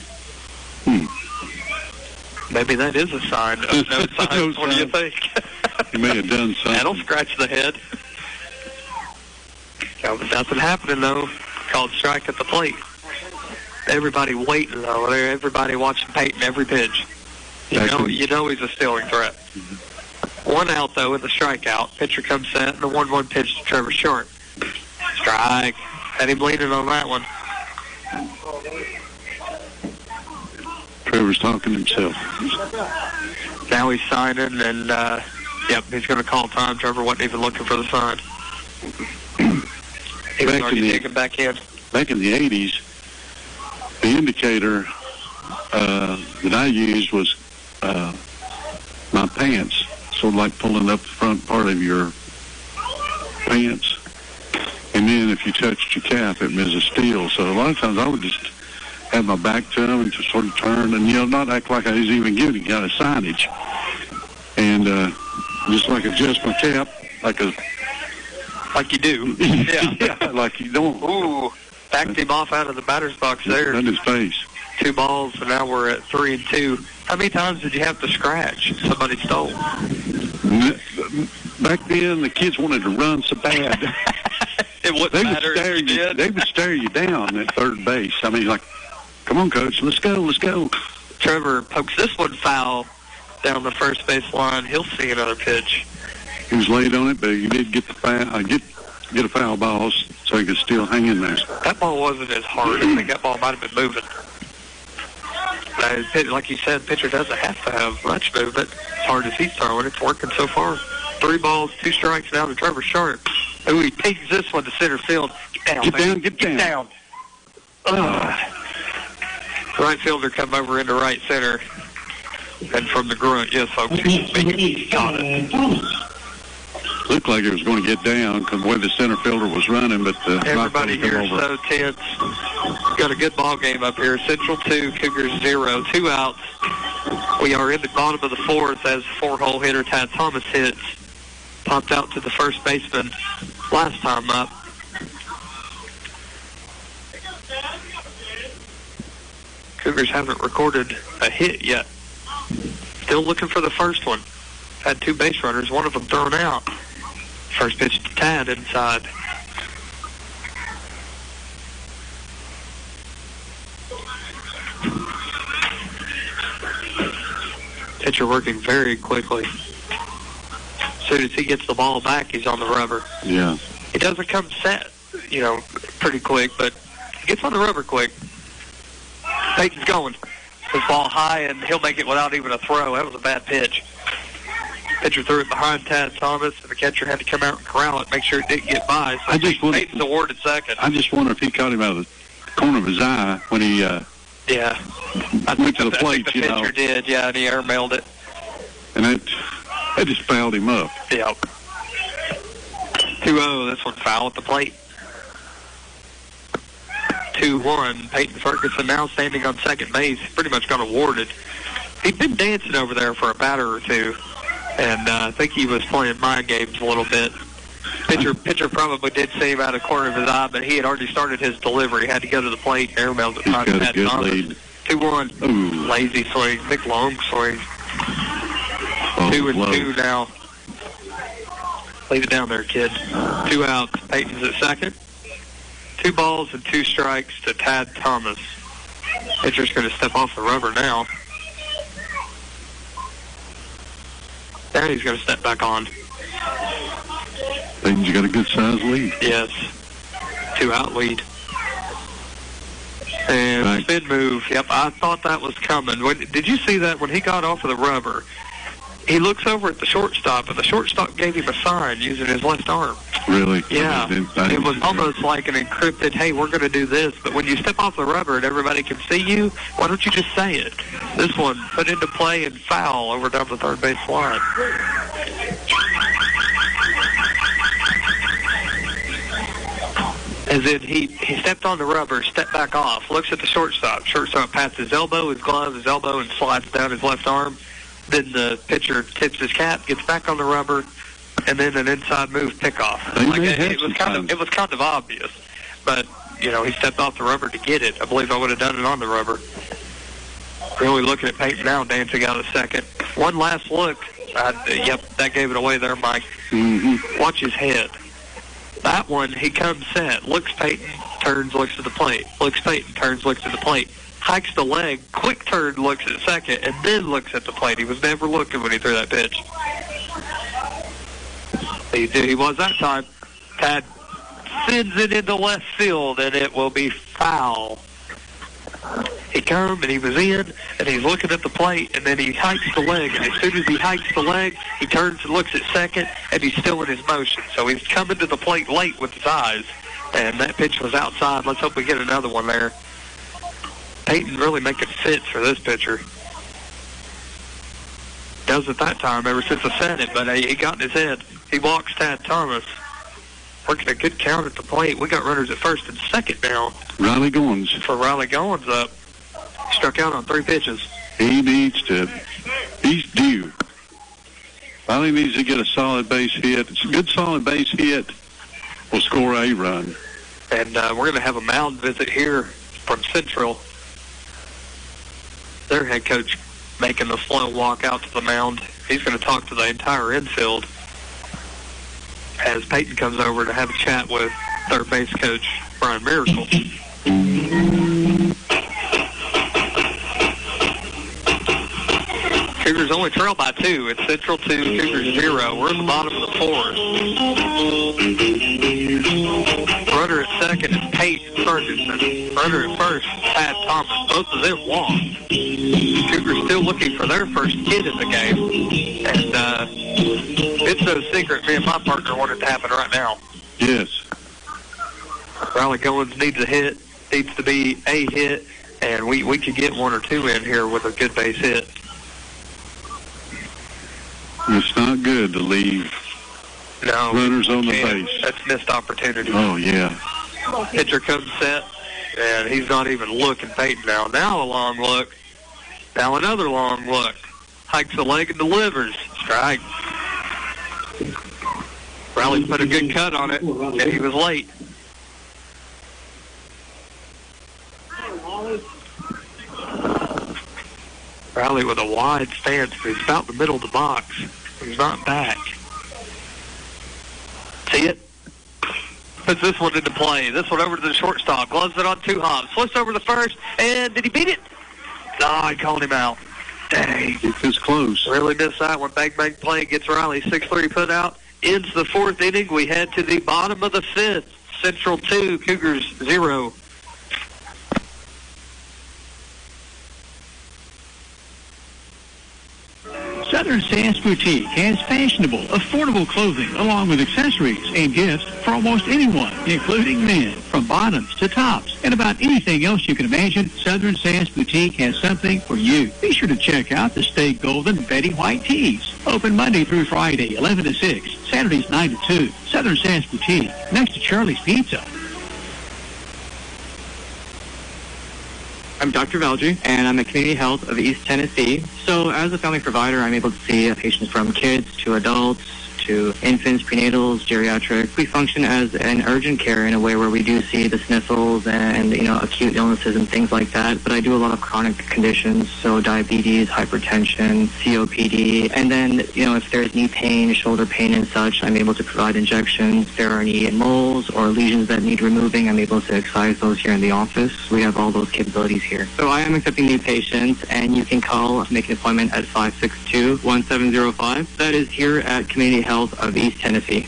Speaker 1: Maybe that is a sign of no signs. What do you think?
Speaker 2: He may have done something.
Speaker 1: That'll scratch the head. Nothing happening, though. Called strike at the plate. Everybody waiting, though. Everybody watching Peyton every pitch. You know he's a stealing threat. 1 out, though, with a strikeout. Pitcher comes set, and the 1-1 pitch to Trevor Short. Strike. Had him leaning on that one.
Speaker 2: Trevor's talking to himself.
Speaker 1: Now he's signing, and, he's going to call time. Trevor wasn't even looking for the sign. He was already taken back in.
Speaker 2: Back in the 80s, the indicator that I used was my pants, sort of like pulling up the front part of your pants. And then if you touched your cap, it was a steal. So a lot of times I would just have my back to him and just sort of turn and, not act like I was even giving kind of signage. And just like adjust my cap like
Speaker 1: you do.
Speaker 2: Yeah, like you don't.
Speaker 1: Ooh, backed him off out of the batter's box there.
Speaker 2: In his face.
Speaker 1: 2 balls, and now we're at 3-2. How many times did you have to scratch? Somebody stole.
Speaker 2: Back then, the kids wanted to run so bad.
Speaker 1: It wouldn't matter if you did.
Speaker 2: They would stare you down at third base. I mean, like, come on, Coach, let's go.
Speaker 1: Trevor pokes this one foul down the first base line. He'll see another pitch.
Speaker 2: He was late on it, but he did get the foul, get a foul ball so he could still hang in there.
Speaker 1: That ball wasn't as hard. I think that ball might have been moving. Like you said, pitcher doesn't have to have much movement. As hard as he's throwing, it's working so far. 3 balls, 2 strikes now to Trevor Sharp. Ooh, he pings this one to center field. Get down,
Speaker 2: Get down.
Speaker 1: Right fielder come over into right center. And from the grunt, yes, folks, he got it.
Speaker 2: Looked like it was going to get down because the way the center fielder was running, but
Speaker 1: everybody here is so tense. Got a good ball game up here. Central 2, Cougars 0, 2 outs. We are in the bottom of the 4th as 4-hole hitter Tad Thomas hits. Popped out to the first baseman last time up. Cougars haven't recorded a hit yet. Still looking for the first one. Had 2 base runners, one of them thrown out. First pitch to Tad inside. Pitcher working very quickly. As soon as he gets the ball back, he's on the rubber.
Speaker 2: Yeah.
Speaker 1: He doesn't come set, pretty quick, but he gets on the rubber quick. Peyton's going. His ball high, and he'll make it without even a throw. That was a bad pitch. Pitcher threw it behind Tad Thomas, and the catcher had to come out and corral it, make sure it didn't get by. So Peyton's awarded second.
Speaker 2: I just wonder if he caught him out of the corner of his eye when he
Speaker 1: yeah.
Speaker 2: went to the plate,
Speaker 1: I think the pitcher did, yeah, and he airmailed it.
Speaker 2: And that just fouled him up.
Speaker 1: Yep. 2-0, this one foul at the plate. 2-1. Peyton Ferguson now standing on second base. Pretty much got awarded. He'd been dancing over there for a batter or two, and I think he was playing mind games a little bit. Pitcher probably did see him out of the corner of his eye, but he had already started his delivery. Had to go to the plate. Airmailed it.
Speaker 2: He's got a good lead.
Speaker 1: 2-1.
Speaker 2: Ooh.
Speaker 1: Lazy swing. Big long swing. 2-2 now. Leave it down there, kid. 2 outs. Peyton's at second. 2 balls and 2 strikes to Tad Thomas. Pitcher's going to step off the rubber now. Now he's going to step back on.
Speaker 2: Peyton's got a good-sized lead.
Speaker 1: Yes. 2-out lead. And spin move. Yep, I thought that was coming. Did you see that when he got off of the rubber? He looks over at the shortstop, and the shortstop gave him a sign using his left arm.
Speaker 2: Really?
Speaker 1: Yeah. It was almost like an encrypted, hey, we're going to do this. But when you step off the rubber and everybody can see you, why don't you just say it? This one, put into play and foul over down the third base line. As in, he stepped on the rubber, stepped back off, looks at the shortstop. Shortstop pats his elbow, his glove, his elbow, and slides down his left arm. Then the pitcher tips his cap, gets back on the rubber, and then an inside move pickoff. It was kind of obvious, but he stepped off the rubber to get it. I believe I would have done it on the rubber. Really looking at Peyton now, dancing out a second. One last look. Yep, that gave it away there, Mike.
Speaker 2: Mm-hmm.
Speaker 1: Watch his head. That one, he comes set, looks Peyton, turns, looks at the plate. Looks Peyton, turns, looks at the plate. Hikes the leg, quick turn, looks at second, and then looks at the plate. He was never looking when he threw that pitch. He was that time. Tad sends it into left field, and it will be foul. He come, and he was in, and he's looking at the plate, and then he hikes the leg. And as soon as he hikes the leg, he turns and looks at second, and he's still in his motion. So he's coming to the plate late with his eyes, and that pitch was outside. Let's hope we get another one there. Peyton really making fits for this pitcher. Does it that time ever since I said it, but he got in his head. He walks Tad Thomas. Working a good count at the plate. We got runners at first and second now.
Speaker 2: Riley Goins.
Speaker 1: For Riley Goins up. Struck out on 3 pitches.
Speaker 2: He's due. Riley needs to get a solid base hit. It's a good solid base hit. Will score a run.
Speaker 1: And we're going to have a mound visit here from Central. Their head coach making the slow walk out to the mound. He's going to talk to the entire infield as Peyton comes over to have a chat with third base coach Brian Miracle. Cougars only trail by 2. It's Central 2, Cougars 0. We're in the bottom of the 4th. Runner at second is Peyton Ferguson. Runner at first, Tad Thomas. Both of them walked. Cougars still looking for their first hit in the game. And It's no secret me and my partner want it to happen right now.
Speaker 2: Yes.
Speaker 1: Riley Goins needs a hit, needs to be a hit, and we could get one or two in here with a good base hit.
Speaker 2: It's not good to leave runners on the base.
Speaker 1: That's missed opportunity.
Speaker 2: Oh, yeah.
Speaker 1: Pitcher comes set, and he's not even looking Peyton now. Now a long look. Now another long look. Hikes the leg and delivers. Strike. Riley put a good cut on it, and he was late. Riley with a wide stance, but he's about in the middle of the box. He's not back. See it? Puts this one into play. This one over to the shortstop. Gloves it on 2 hops. Flips over to first, and did he beat it? No, I called him out. Dang.
Speaker 2: It's close.
Speaker 1: Really missed that one. Bang, bang play. Gets Riley 6-3 put out. Ends the 4th inning. We head to the bottom of the 5th. Central 2, Cougars 0.
Speaker 7: Southern Sass Boutique has fashionable, affordable clothing along with accessories and gifts for almost anyone, including men, from bottoms to tops and about anything else you can imagine. Southern Sass Boutique has something for you. Be sure to check out the Stay Golden Betty White Tees. Open Monday through Friday, 11 to 6, Saturdays 9 to 2. Southern Sass Boutique, next to Charlie's Pizza.
Speaker 3: I'm Dr. Valji, and I'm at Community Health of East Tennessee. So as a family provider, I'm able to see patients from kids to adults to infants, prenatals, geriatric. We function as an urgent care in a way where we do see the sniffles and, acute illnesses and things like that. But I do a lot of chronic conditions, so diabetes, hypertension, COPD. And then, if there's knee pain, shoulder pain and such, I'm able to provide injections. If there are any moles or lesions that need removing, I'm able to excise those here in the office. We have all those capabilities here. So I am accepting new patients, and you can call, make an appointment at 562-1705. That is here at Community Health of East Tennessee.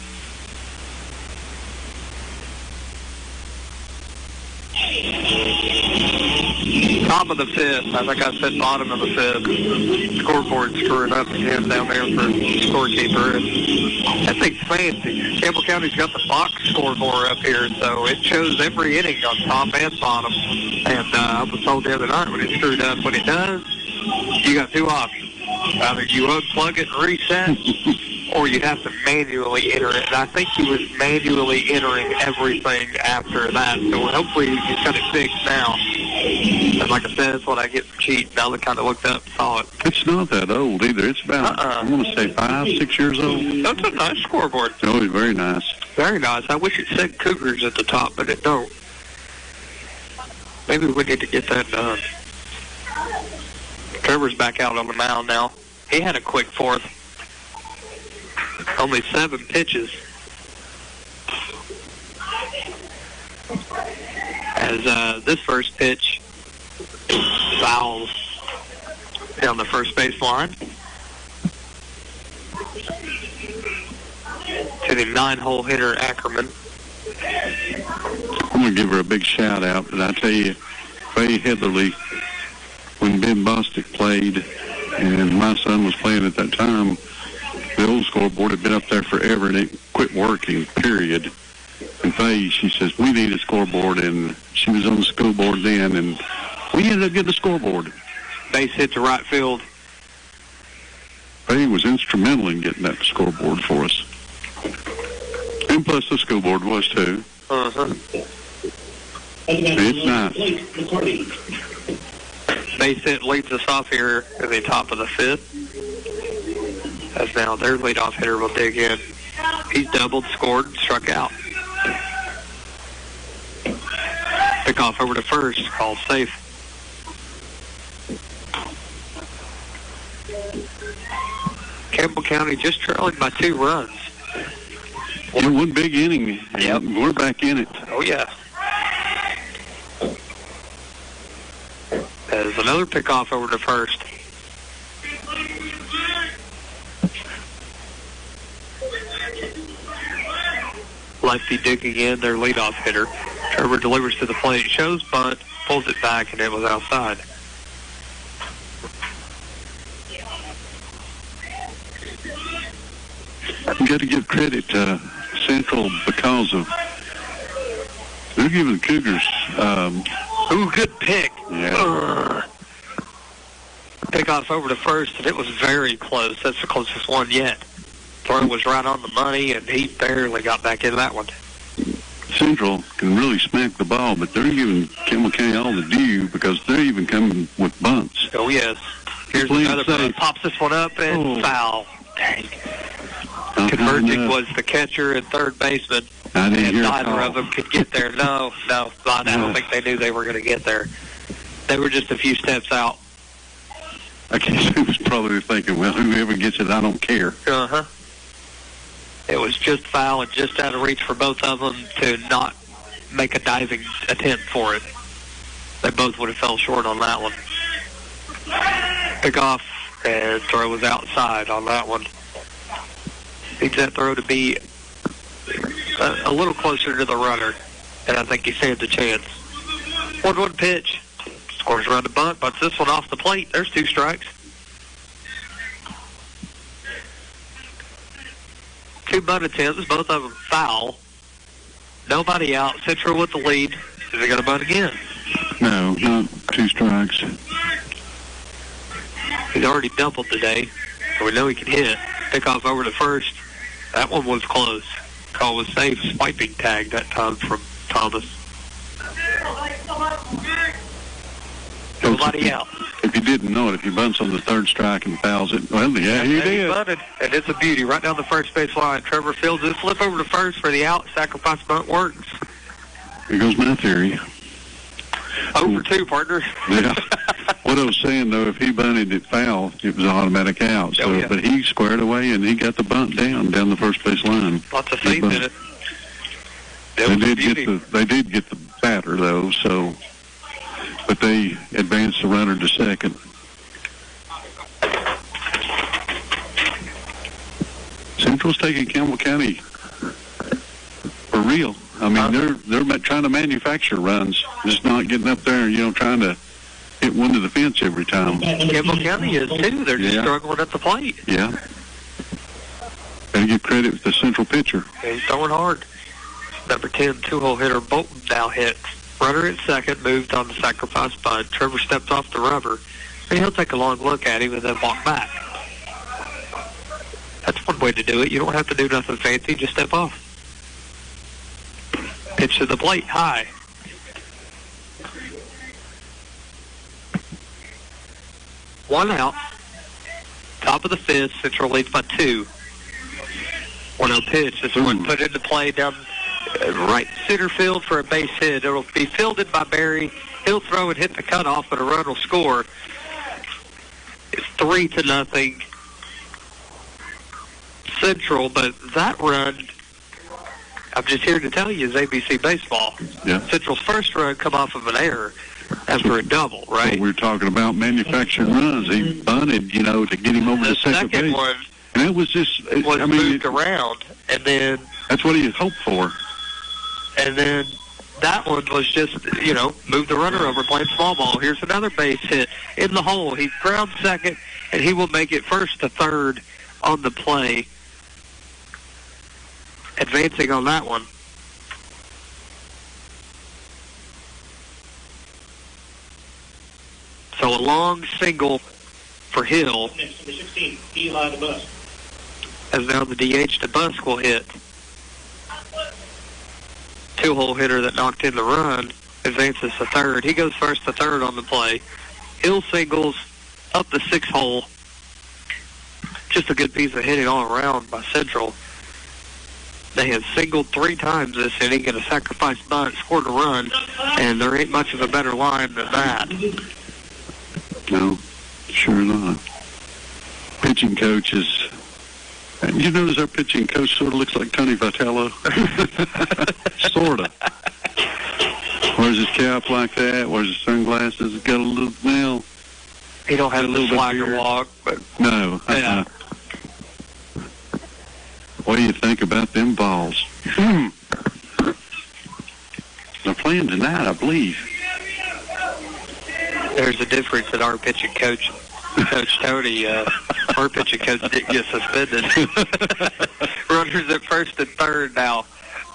Speaker 1: Top of the 5th. I think I said bottom of the 5th. Scoreboard screwing up again down there for scorekeeper. And that thing's fancy. Campbell County's got the box scoreboard up here, so it shows every inning on top and bottom. And I was told the other night when it screwed up, when it does, you got 2 options. Either you unplug it and reset, or you have to manually enter it. And I think he was manually entering everything after that. So hopefully he's got it fixed now. And like I said, that's what I get for cheating. Now I kind of looked up and saw it.
Speaker 2: It's not that old either. It's about, I want to say 5, 6 years old.
Speaker 1: That's a nice scoreboard.
Speaker 2: Oh, it's very nice.
Speaker 1: Very nice. I wish it said Cougars at the top, but it don't. Maybe we need to get that done. Trevor's back out on the mound now. He had a quick 4th. Only 7 pitches. As this first pitch fouls down the first base line to the 9-hole hitter Ackerman.
Speaker 2: I'm going to give her a big shout out, but I tell you, Faye Heatherly, when Ben Bostic played, and my son was playing at that time, the old scoreboard had been up there forever, and it quit working, period. And Faye, she says, we need a scoreboard, and she was on the school board then, and we ended up getting a scoreboard.
Speaker 1: Base hit to right field.
Speaker 2: Faye was instrumental in getting that scoreboard for us. And plus the school board was too. It's nice.
Speaker 1: Base hit leads us off here at the top of the 5th. As now their leadoff hitter will dig in. He's doubled, scored, struck out. Pick off over to first, called safe. Campbell County just trailing by 2 runs.
Speaker 2: One big inning.
Speaker 1: Yep.
Speaker 2: We're back in it.
Speaker 1: Oh, yeah. There's another pickoff over to first. Lefty digging in, their leadoff hitter. Trevor delivers to the plate, shows bunt, pulls it back, and it was outside.
Speaker 2: You got to give credit to Central because of they're giving the Cougars.
Speaker 1: Ooh, good pick.
Speaker 2: Yeah.
Speaker 1: Pick off over to first, and it was very close. That's the closest one yet. Throw was right on the money, and he barely got back in that one.
Speaker 2: Central can really smack the ball, but they're giving Campbell County all the due because they're even coming with bunts.
Speaker 1: Oh, yes. Here's another bunt. Pops this one up and foul. Dang. Converging was the catcher and third baseman, and neither of them could get there. No, I don't think they knew they were going to get there. They were just a few steps out.
Speaker 2: I guess he was probably thinking, well, whoever gets it, I don't care.
Speaker 1: Uh-huh. It was just foul and just out of reach for both of them to not make a diving attempt for it. They both would have fell short on that one. Pick off, and throw was outside on that one. Needs that throw to be a little closer to the runner, and I think he saved a chance. 1-1 pitch. Scores around the bunt, butts this one off the plate. There's 2 strikes. 2 bunt attempts, both of them foul. Nobody out. Central with the lead. Is he going to bunt again?
Speaker 2: No, not 2 strikes.
Speaker 1: He's already doubled today, so we know he can hit. Pick off over to first. That one was close. Call was safe. Swiping tag that time from Thomas. Nobody out.
Speaker 2: If you didn't know it, if he bunts on the 3rd strike and fouls it, well, yeah, he did.
Speaker 1: He bunted, and it's a beauty right down the first base line. Trevor fields it, flip over to first for the out. Sacrifice bunt works.
Speaker 2: Here goes my theory.
Speaker 1: 0 for 2, partner.
Speaker 2: Yeah. What I was saying, though, if he bunted it foul, it was an automatic out. So, But he squared away, and he got the bunt down the first base line.
Speaker 1: Lots of faith in it.
Speaker 2: They did get the batter, though, so... But they advanced the runner to second. Central's taking Campbell County for real. I mean, they're trying to manufacture runs, just not getting up there, trying to hit one to the fence every time.
Speaker 1: Campbell County is, too. They're just struggling at the plate.
Speaker 2: Yeah. Got to give credit to the Central pitcher.
Speaker 1: He's throwing hard. Number 10, 2-hole hitter Bolton now hits. Runner at second, moved on the sacrifice bunt. Trevor steps off the rubber, and he'll take a long look at him and then walk back. That's one way to do it. You don't have to do nothing fancy. Just step off. Pitch to the plate, high. One out. Top of the 5th, Central leads by 2. 1-0 pitch. This one put into play down right center field for a base hit. It'll be fielded by Barry. He'll throw and hit the cutoff, but a run will score. It's 3-0 Central, but that run, I'm just here to tell you, is ABC baseball.
Speaker 2: Yeah.
Speaker 1: Central's first run come off of an error after a double, right?
Speaker 2: Well, we're talking about manufacturing runs. He bunted, to get him over the second base.
Speaker 1: One
Speaker 2: and it was just...
Speaker 1: moved around, and then...
Speaker 2: That's what he had hoped for.
Speaker 1: And then that one was just, move the runner over, playing small ball. Here's another base hit in the hole. He grounds second, and he will make it first to third on the play. Advancing on that one. So a long single for Hill.
Speaker 4: Next, number 16, Eli DeBusk.
Speaker 1: As now the DH DeBusk will hit. 2-hole hitter that knocked in the run advances to third. He goes first to third on the play. Hill singles up the 6th hole. Just a good piece of hitting all around by Central. They have singled 3 times this inning in a sacrifice bunt, scored a run, and there ain't much of a better line than that.
Speaker 2: No, sure not. Pitching coach is... You notice our pitching coach sort of looks like Tony Vitello? Sort of. Wears his cap like that, wears his sunglasses, got a little,
Speaker 1: he don't have a little swagger walk, but...
Speaker 2: No.
Speaker 1: Yeah.
Speaker 2: What do you think about them balls? They're playing tonight, I believe.
Speaker 1: There's a difference in our pitching coach. Coach Tony Our pitching coach didn't get suspended. Runners at first and third now.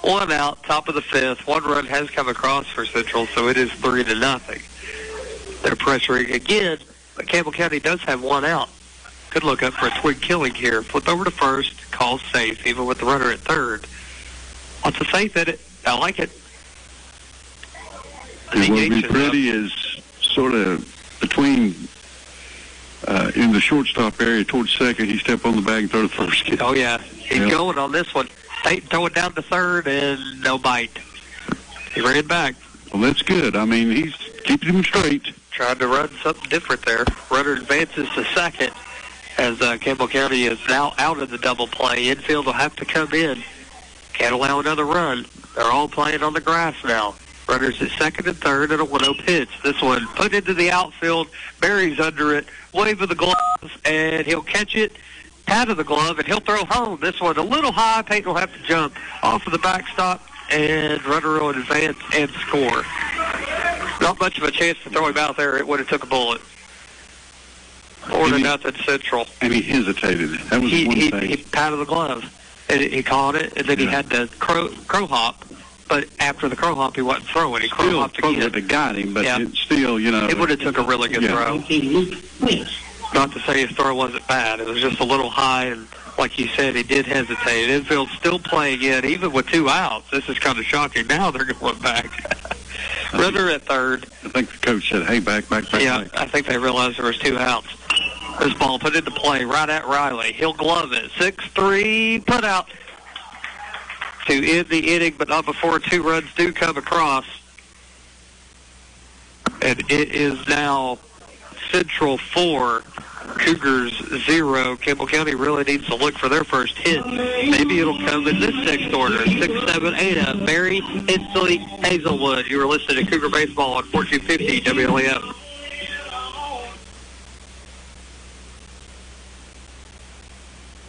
Speaker 1: One out, top of the fifth. One run has come across for Central, so it is 3-0. They're pressuring again, but Campbell County does have one out. Could look up for a twig killing here. Flip over to first, call safe, even with the runner at third. Lots of faith in it. I like it.
Speaker 2: And what would be pretty is sort of between in the shortstop area towards second, he stepped on the bag and throw the first kid.
Speaker 1: Oh, yeah. He's going on this one. They throw it down to third and no bite. He ran back.
Speaker 2: Well, that's good. I mean, he's keeping him straight.
Speaker 1: Trying to run something different there. Runner advances to second as Campbell County is now out of the double play. Infield will have to come in. Can't allow another run. They're all playing on the grass now. Runners at second and third and a 1-0 pitch. This one put into the outfield. Barry's under it. Wave of the gloves, and he'll catch it. Pat of the glove, and he'll throw home. This one a little high. Peyton will have to jump off of the backstop, and runner will advance and score. Not much of a chance to throw him out there. It would have took a bullet. 4-0 Central.
Speaker 2: And he hesitated. That was one thing.
Speaker 1: He patted the glove, and he caught it, and then he had to crow hop. But after the crow hop, he wasn't throwing. He crow hopped again.
Speaker 2: Still got him, but it still, you know.
Speaker 1: It would have took a really good throw. Not to say his throw wasn't bad. It was just a little high, and like you said, he did hesitate. Infield's still playing in, even with 2 outs. This is kind of shocking. Now they're going back. Runner at third.
Speaker 2: I think the coach said, hey, back.
Speaker 1: Yeah, I think they realized there was 2 outs. This ball put into play right at Riley. He'll glove it. 6-3, put out to end the inning, but not before 2 runs do come across. And it is now Central 4, Cougars 0. Campbell County really needs to look for their first hit. Maybe it'll come in this next order. 6, 7, 8 up. Barry, Hensley, Hazelwood. You are listening to Cougar Baseball on 1450 WLAF.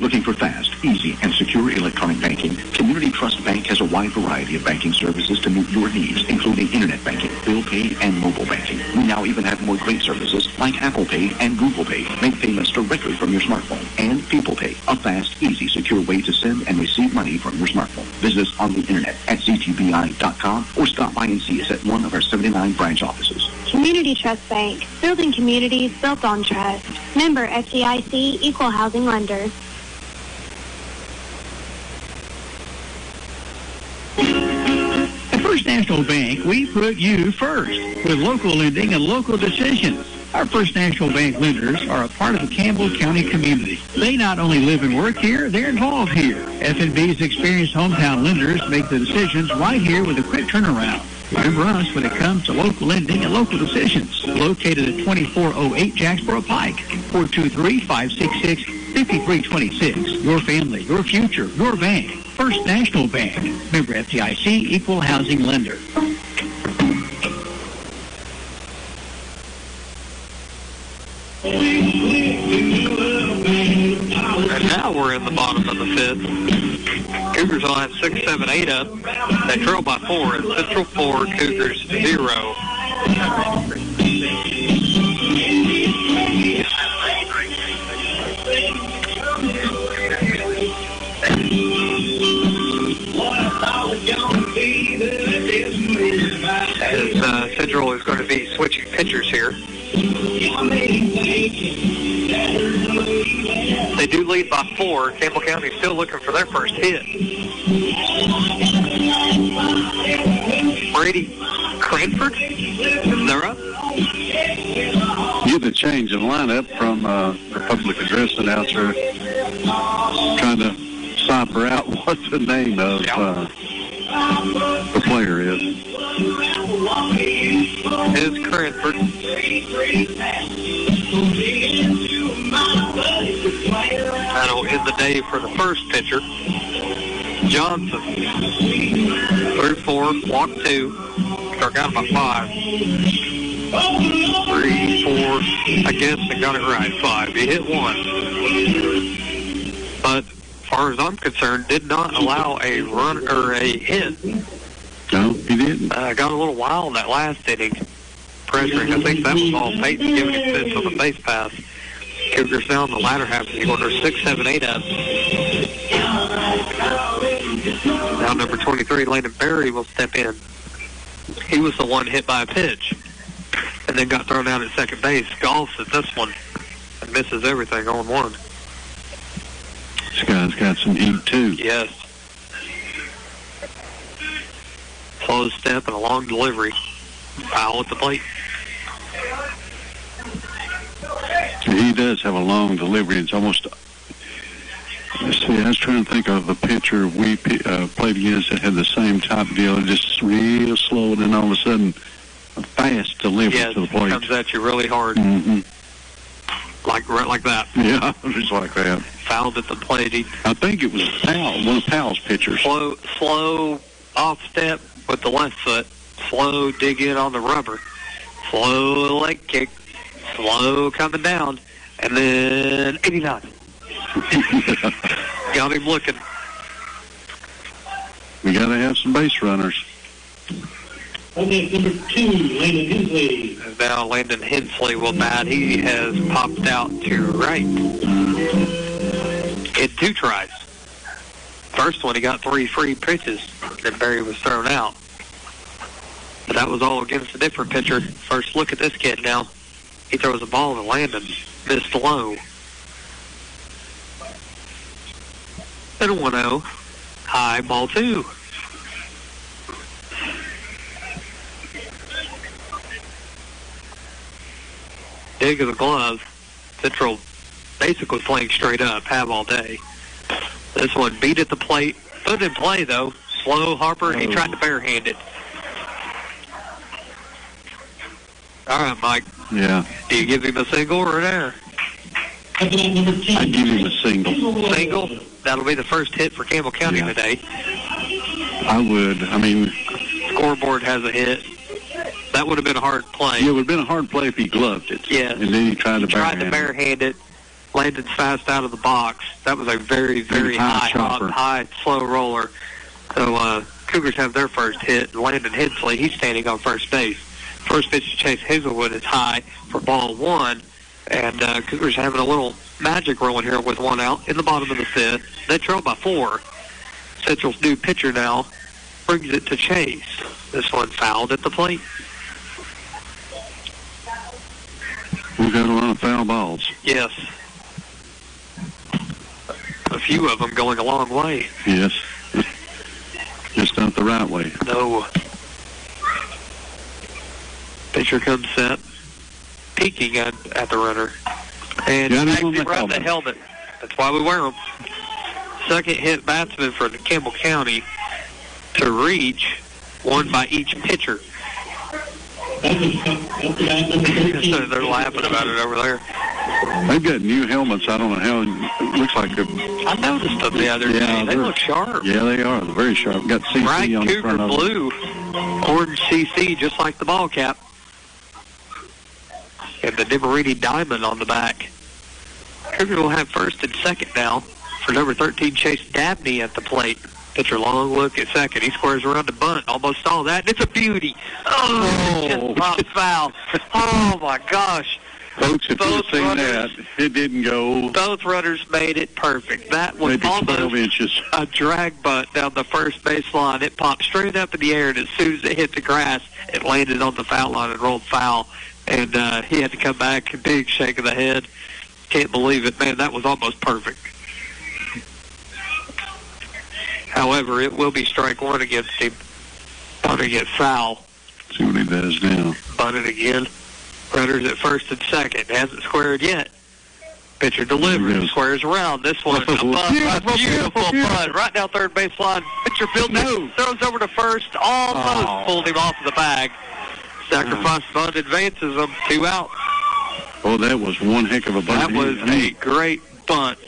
Speaker 5: Looking for fast, easy, and secure electronic banking? Community Trust Bank has a wide variety of banking services to meet your needs, including internet banking, bill pay, and mobile banking. We now even have more great services like Apple Pay and Google Pay. Make payments directly from your smartphone. And People Pay, a fast, easy, secure way to send and receive money from your smartphone. Visit us on the internet at ctbi.com or stop by and see us at one of our 79 branch offices.
Speaker 6: Community Trust Bank, building communities built on trust. Member FDIC, Equal Housing Lender.
Speaker 7: At First National Bank, we put you first with local lending and local decisions. Our First National Bank lenders are a part of the Campbell County community. They not only live and work here, they're involved here. F&B's experienced hometown lenders make the decisions right here with a quick turnaround. Remember us when it comes to local lending and local decisions. Located at 2408 Jacksboro Pike, 423-566-5326. Your family, your future, your bank. First National Bank. Member FDIC, Equal Housing Lender.
Speaker 1: And now we're in the bottom of the 5th. Cougars will have 6, 7, 8 up. They trail by 4. It's Central 4, Cougars 0. As Central is going to be switching pitchers here. They do lead by 4. Campbell County still looking for their first hit. Brady Cranford, they're up.
Speaker 2: You had to change the lineup from the public address announcer trying to cipher out what the name of the player is.
Speaker 1: Is Cranford. That'll end the day for the first pitcher. Johnson. Through 4, walk 2. Struck out by 5. 3, 4. I guess they got it right. 5. He hit 1. But as far as I'm concerned, did not allow a run or a hit.
Speaker 2: No, he didn't.
Speaker 1: Got a little wild in that last inning. Pressuring. I think that was all Peyton giving him fits on the base pass. Cougars now in the latter half of the order, 6, 7, 8 up. Now number 23, Landon Berry, will step in. He was the one hit by a pitch and then got thrown out at second base. Golfs at this one and misses everything on one.
Speaker 2: This guy's got some heat, too.
Speaker 1: Yes. Slow step and a long delivery. Foul at the plate.
Speaker 2: He does have a long delivery. It's almost... Let's see, I was trying to think of the pitcher we played against that had the same type of deal, just real slow, and then all of a sudden, a fast delivery to the plate.
Speaker 1: Comes at you really hard.
Speaker 2: Mm-hmm.
Speaker 1: Right like that.
Speaker 2: Yeah, just like that.
Speaker 1: Fouled at the plate.
Speaker 2: I think it was Powell, one of Powell's pitchers.
Speaker 1: Slow off step with the left foot. Slow dig in on the rubber. Slow leg kick. Slow coming down. And then 89. Got him looking.
Speaker 2: We got to have some base runners.
Speaker 4: Okay, number 2, Landon Hensley.
Speaker 1: Now Landon Hensley will bat. He has popped out to right in 2 tries. First one, he got 3 free pitches. Then Barry was thrown out. But that was all against a different pitcher. First look at this kid now. He throws a ball to Landon. Missed low. And 1-0. High, ball 2. Dig of the glove. Central basically playing straight up, have all day. This one beat at the plate. Put in play, though. Slow Harper. He tried to barehand it. All right, Mike.
Speaker 2: Yeah.
Speaker 1: Do you give him a single or an error?
Speaker 2: I'd give him a single.
Speaker 1: Single? That'll be the first hit for Campbell County today.
Speaker 2: I would. I mean...
Speaker 1: Scoreboard has a hit. That would have been a hard play.
Speaker 2: Yeah, it would have been a hard play if he gloved it.
Speaker 1: Yeah.
Speaker 2: And then he tried to
Speaker 1: barehand it. Landed fast out of the box. That was a very, very high, slow roller. So Cougars have their first hit. Landon Hensley, he's standing on first base. First pitch to Chase Hazelwood is high for ball 1. And Cougars having a little magic rolling here with 1 out in the bottom of the 5th. They trail by 4. Central's new pitcher now brings it to Chase. This one fouled at the plate.
Speaker 2: We've got a lot of foul balls.
Speaker 1: Yes. A few of them going a long way.
Speaker 2: Yes. Just not the right way.
Speaker 1: No. Pitcher comes set, peeking at the runner. And smacks him right in the helmet. That's why we wear them. Second hit batsman for the Campbell County to reach, one by each pitcher. They're laughing about it over there.
Speaker 2: They've got new helmets. I don't know how it looks like.
Speaker 1: I noticed them the other day. They look sharp.
Speaker 2: Yeah, they are. They're very sharp. Got CC
Speaker 1: bright
Speaker 2: on the front
Speaker 1: Cougar
Speaker 2: of them.
Speaker 1: blue, orange CC, just like the ball cap. And the Nimarini diamond on the back. Cougar will have first and second now for number 13, Chase Dabney at the plate. Pitcher long look at second. He squares around the bunt. Almost saw that. And it's a beauty. Oh, just popped foul. Oh, my gosh.
Speaker 2: Folks, if you've seen that, it didn't go.
Speaker 1: Both runners made it perfect. That was
Speaker 2: maybe 12
Speaker 1: almost
Speaker 2: inches.
Speaker 1: A drag bunt down the first base line. It popped straight up in the air, and as soon as it hit the grass, it landed on the foul line and rolled foul. And he had to come back, a big shake of the head. Can't believe it. Man, that was almost perfect. However, it will be strike 1 against him. Bunting it foul.
Speaker 2: See what he does now.
Speaker 1: Bunted again. Runners at first and second. Hasn't squared yet. Pitcher delivers. Squares around. This one, a bunt. Beautiful bunt. Right down third base line. Pitcher fields it. Throws over to first. Almost pulled him off of the bag. Sacrifice bunt advances them. 2 out.
Speaker 2: Oh, that was one heck of a bunt.
Speaker 1: That was a great bunt.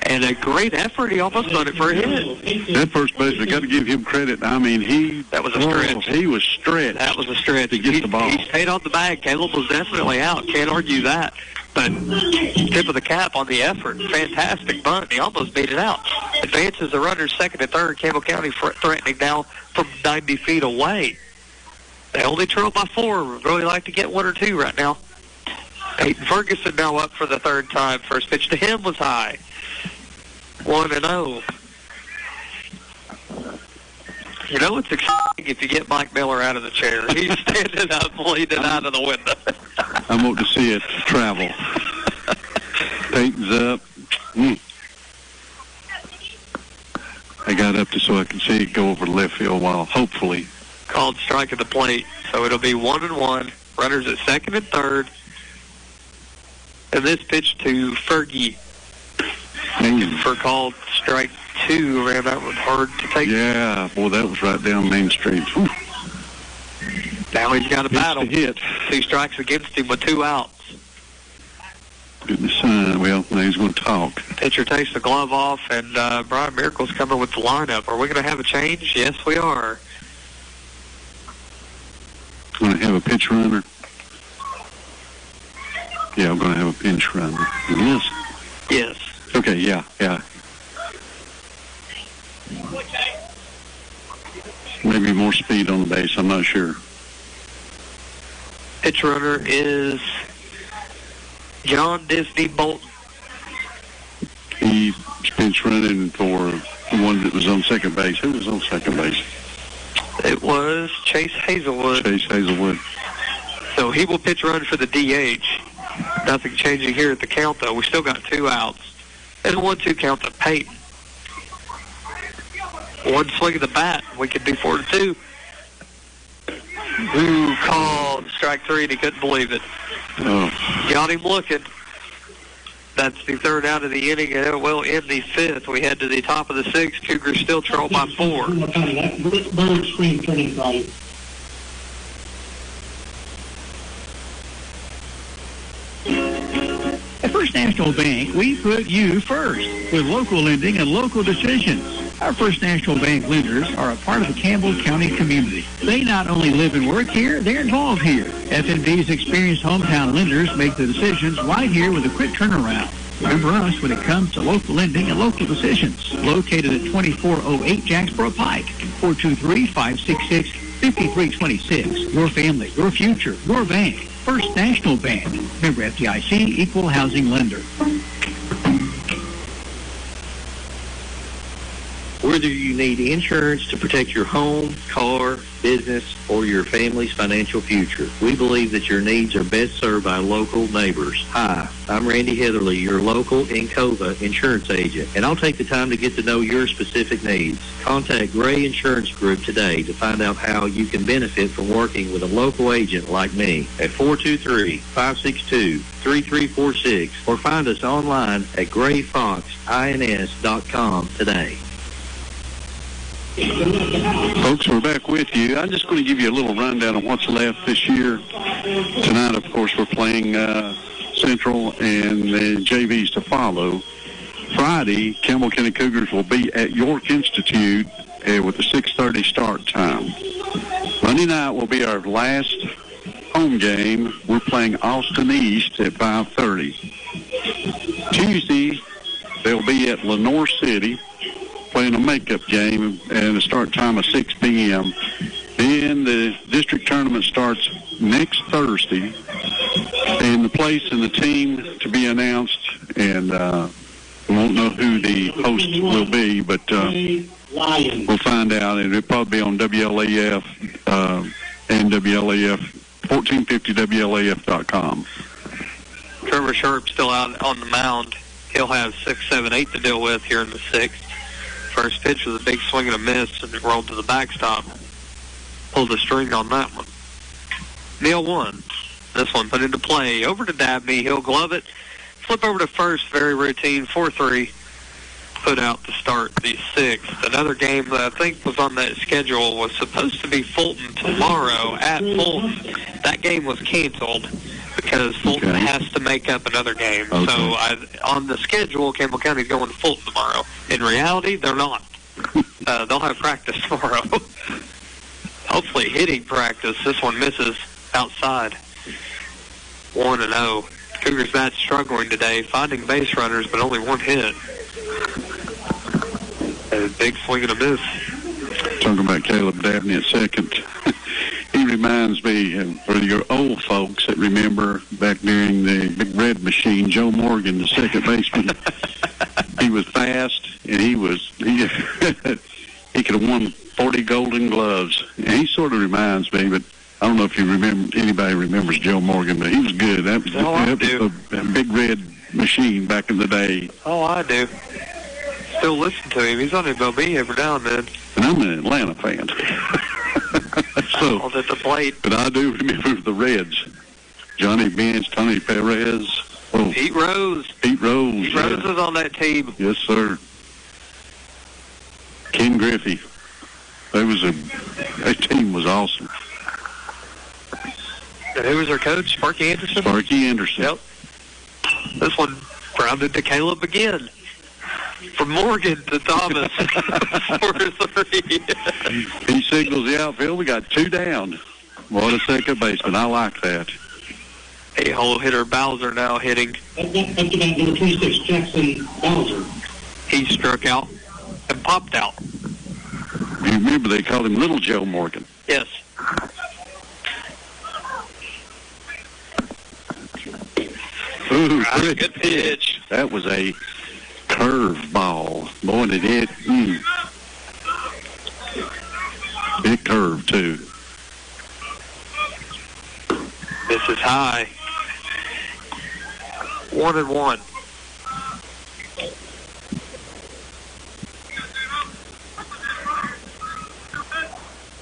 Speaker 1: And a great effort. He almost done it for a hit.
Speaker 2: That first baseman, got to give him credit. I mean,
Speaker 1: that was a stretch.
Speaker 2: He was stretched.
Speaker 1: That was a stretch.
Speaker 2: To get the ball.
Speaker 1: He stayed on the bag. Caleb was definitely out. Can't argue that. But tip of the cap on the effort. Fantastic bunt. He almost beat it out. Advances the runners second and third. Campbell County threatening now from 90 feet away. They only trail by 4. Would really like to get 1 or 2 right now.
Speaker 15: Peyton Ferguson now up for the third time. First pitch to him was high. 1-0. You know it's exciting if you get Mike Miller out of the chair. He's standing up, leaning out of the window.
Speaker 2: I want to see it travel. Peyton's up. I got up so I can see it go over the left field wall, hopefully.
Speaker 15: Called strike at the plate, so it'll be 1-1. Runners at second and third. And this pitch to Fergie for called strike 2. Man, that was hard to take.
Speaker 2: Yeah, boy, that was right down Main Street. Whew.
Speaker 15: Now he's got a battle.
Speaker 2: Hit.
Speaker 15: 2 strikes against him with 2 outs.
Speaker 2: Goodness, well, now he's going to talk.
Speaker 15: Pitcher takes the glove off, and Brian Miracle's coming with the lineup. Are we going to have a change? Yes, we are.
Speaker 2: Going to have a pitch runner. Yeah, I'm going to have a pinch runner. Yes.
Speaker 15: Yes.
Speaker 2: Okay, yeah. Maybe more speed on the base, I'm not sure.
Speaker 15: Pitch runner is John Disney Bolton.
Speaker 2: He's pinch running for the one that was on second base. Who was on second base?
Speaker 15: It was Chase Hazelwood. So he will pitch run for the DH. Nothing changing here at the count, though. We still got 2 outs. And a 1-2 count to Peyton. One swing of the bat. We could do 4-2. Who called strike 3, and he couldn't believe it.
Speaker 2: Oh.
Speaker 15: Got him looking. That's the third out of the inning, and it will end the 5th. We head to the top of the 6th. Cougars still trail by 4.
Speaker 4: Bird screen turning right.
Speaker 7: At First National Bank, we put you first with local lending and local decisions. Our First National Bank lenders are a part of the Campbell County community. They not only live and work here, they're involved here. FNB's experienced hometown lenders make the decisions right here with a quick turnaround. Remember us when it comes to local lending and local decisions. Located at 2408 Jacksboro Pike, 423-566-5326. Your family, your future, your bank. First National Bank. Member FDIC, Equal Housing Lender.
Speaker 8: Whether you need insurance to protect your home, car, business, or your family's financial future, we believe that your needs are best served by local neighbors. Hi, I'm Randy Heatherly, your local Encova insurance agent, and I'll take the time to get to know your specific needs. Contact Gray Insurance Group today to find out how you can benefit from working with a local agent like me at 423-562-3346 or find us online at grayfoxins.com today.
Speaker 2: Folks, we're back with you. I'm just going to give you a little rundown of what's left this year. Tonight, of course, we're playing Central and the JVs to follow. Friday, Campbell County Cougars will be at York Institute with a 6:30 start time. Monday night will be our last home game. We're playing Austin East at 5:30. Tuesday, they'll be at Lenore City playing a makeup game and a start time of 6 p.m. Then the district tournament starts next Thursday, and the place and the team to be announced, and we won't know who the host will be, but we'll find out, and it'll probably be on WLAF and WLAF, 1450WLAF.com.
Speaker 15: Trevor Sharp still out on the mound. He'll have 6, 7, 8 to deal with here in the 6th. First pitch was a big swing and a miss, and it rolled to the backstop. Pulled the string on that one. Neal won. This one put into play. Over to Dabney. He'll glove it. Flip over to first. Very routine. 4-3. Put out to start the 6th. Another game that I think was on that schedule was supposed to be Fulton tomorrow at Fulton. That game was canceled because Fulton has to make up another game.
Speaker 2: Okay.
Speaker 15: So on the schedule, Campbell County's going to Fulton tomorrow. In reality, they're not. They'll have practice tomorrow. Hopefully hitting practice. This one misses outside. 1-0. Cougars not struggling today, finding base runners, but only one hit. A big swing and a miss.
Speaker 2: Talking about Caleb Dabney at second. He reminds me, for your old folks that remember back during the Big Red Machine, Joe Morgan, the second baseman. He was fast, and he could have won 40 Golden Gloves. And he sort of reminds me, but I don't know if anybody remembers Joe Morgan, but he was good. That was a Big Red Machine back in the day.
Speaker 15: Oh, I do. Still listen to him. He's on MLB every now and then.
Speaker 2: And I'm an Atlanta fan. So,
Speaker 15: at the plate.
Speaker 2: But I do remember the Reds. Johnny Bench, Tony Perez. Oh,
Speaker 15: Pete Rose.
Speaker 2: Pete Rose.
Speaker 15: Pete Rose was on that team.
Speaker 2: Yes, sir. Ken Griffey. That team was awesome.
Speaker 15: And who was their coach? Sparky Anderson?
Speaker 2: Sparky Anderson.
Speaker 15: Yep. This one grounded to Caleb again. From Morgan to Thomas. 4-3.
Speaker 2: He signals the outfield. We got 2 down. What a second baseman. I like that.
Speaker 15: A-hole hitter Bowser now hitting.
Speaker 4: Up to bat number 26, Jackson Bowser.
Speaker 15: He struck out and popped out.
Speaker 2: You remember they called him Little Joe Morgan.
Speaker 15: Yes.
Speaker 2: Ooh,
Speaker 15: good pitch.
Speaker 2: That was a curve ball. Boy, did it. Big curve, too.
Speaker 15: This is high. 1-1.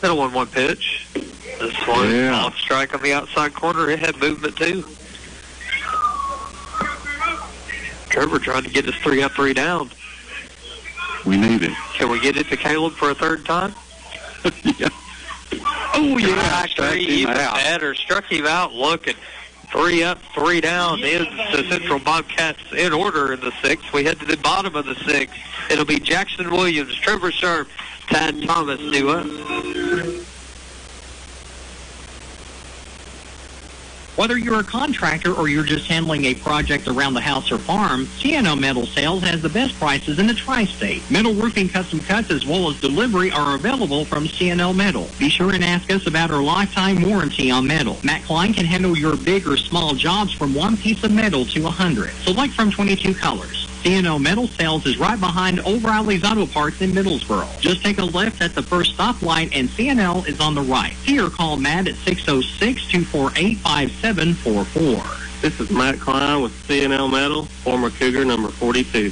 Speaker 15: Middle 1-1 pitch. This one off strike on the outside corner. It had movement too. Trevor trying to get us 3 up, 3 down.
Speaker 2: We need it.
Speaker 15: Can we get it to Caleb for a third time?
Speaker 2: Yeah. Oh, yeah.
Speaker 15: Even better. Struck him out looking. 3 up, 3 down is the Central Bobcats in order in the 6th. We head to the bottom of the 6th. It'll be Jackson Williams, Trevor Sharp, Tad Thomas due up.
Speaker 9: Whether you're a contractor or you're just handling a project around the house or farm, CNO Metal Sales has the best prices in the tri-state. Metal roofing custom cuts as well as delivery are available from CNO Metal. Be sure and ask us about our lifetime warranty on metal. Matt Klein can handle your big or small jobs from 1 piece of metal to 100. Select from 22 colors. CNO Metal Sales is right behind O'Reilly's Auto Parts in Middlesboro. Just take a left at the first stoplight and CNL is on the right. See or call Matt at 606-248-5744.
Speaker 10: This is Matt Klein with CNL Metal, former Cougar number 42.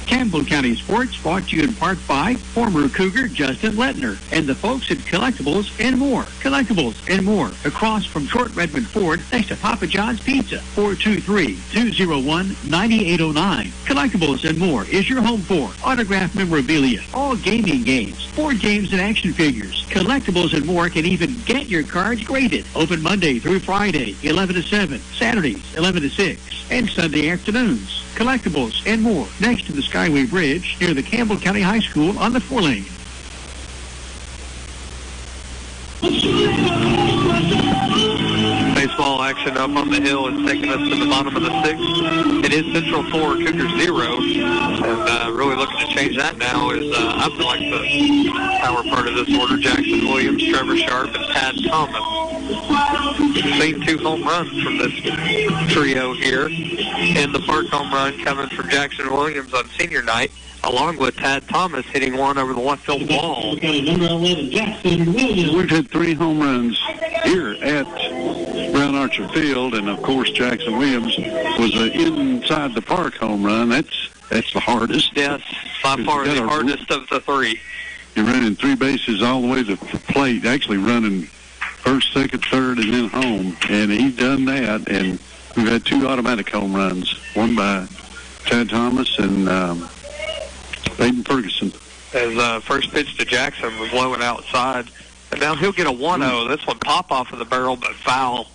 Speaker 7: Campbell County Sports brought to you in part by former Cougar Justin Lettner and the folks at Collectibles and More. Collectibles and More, across from Short Redmond Ford, next to Papa John's Pizza, 423-201-9809. Collectibles and More is your home for autographed memorabilia, all gaming games, board games, and action figures. Collectibles and More can even get your cards graded. Open Monday through Friday, 11 to 7, Saturdays, 11 to 6, and Sunday afternoons. Collectibles and More, next to the Skyway Bridge near the Campbell County High School on the 4-lane.
Speaker 15: Baseball action up on the hill is taking us to the bottom of the 6th. It is Central 4, Cougar 0. And really looking to change that now is, I feel like the power part of this order, Jackson Williams, Trevor Sharp, and Tad Thomas. We've seen 2 home runs from this trio here. And the park home run coming from Jackson Williams on senior night, along with Tad Thomas hitting one over the left field wall.
Speaker 2: We've had 3 home runs here at Brown Archer Field, and of course Jackson Williams was an inside the park home run. That's the hardest.
Speaker 15: Yes, by far the hardest of the 3.
Speaker 2: You're running 3 bases all the way to the plate, actually running first, second, third, and then home. And he's done that, and we've had 2 automatic home runs, one by Tad Thomas and Aiden Ferguson.
Speaker 15: As first pitch to Jackson was blowing outside. And now he'll get a 1-0. This one pop off of the barrel, but foul.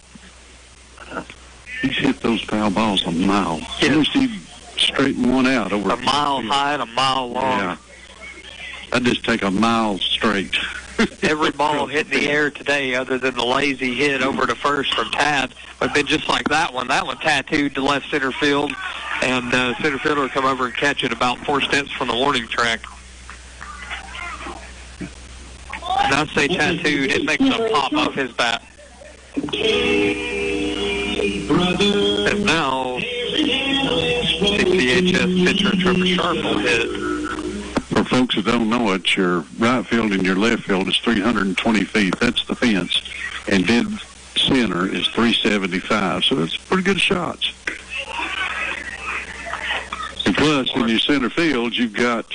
Speaker 2: He's hit those foul balls a mile.
Speaker 15: Yes.
Speaker 2: He straightened one out over
Speaker 15: a mile high and a mile long.
Speaker 2: Yeah. I'd just take a mile straight.
Speaker 15: Every ball hit in the air today, other than the lazy hit over to first from Tad, would have been just like that one. That one tattooed to left center field, and center fielder would come over and catch it about 4 steps from the warning track.
Speaker 1: And I say tattooed, it makes a pop off his bat. And now, CCHS pitcher Trevor Sharp will hit.
Speaker 2: For folks that don't know it, your right field and your left field is 320 feet. That's the fence. And dead center is 375. So it's pretty good shots. And plus, in your center field, you've got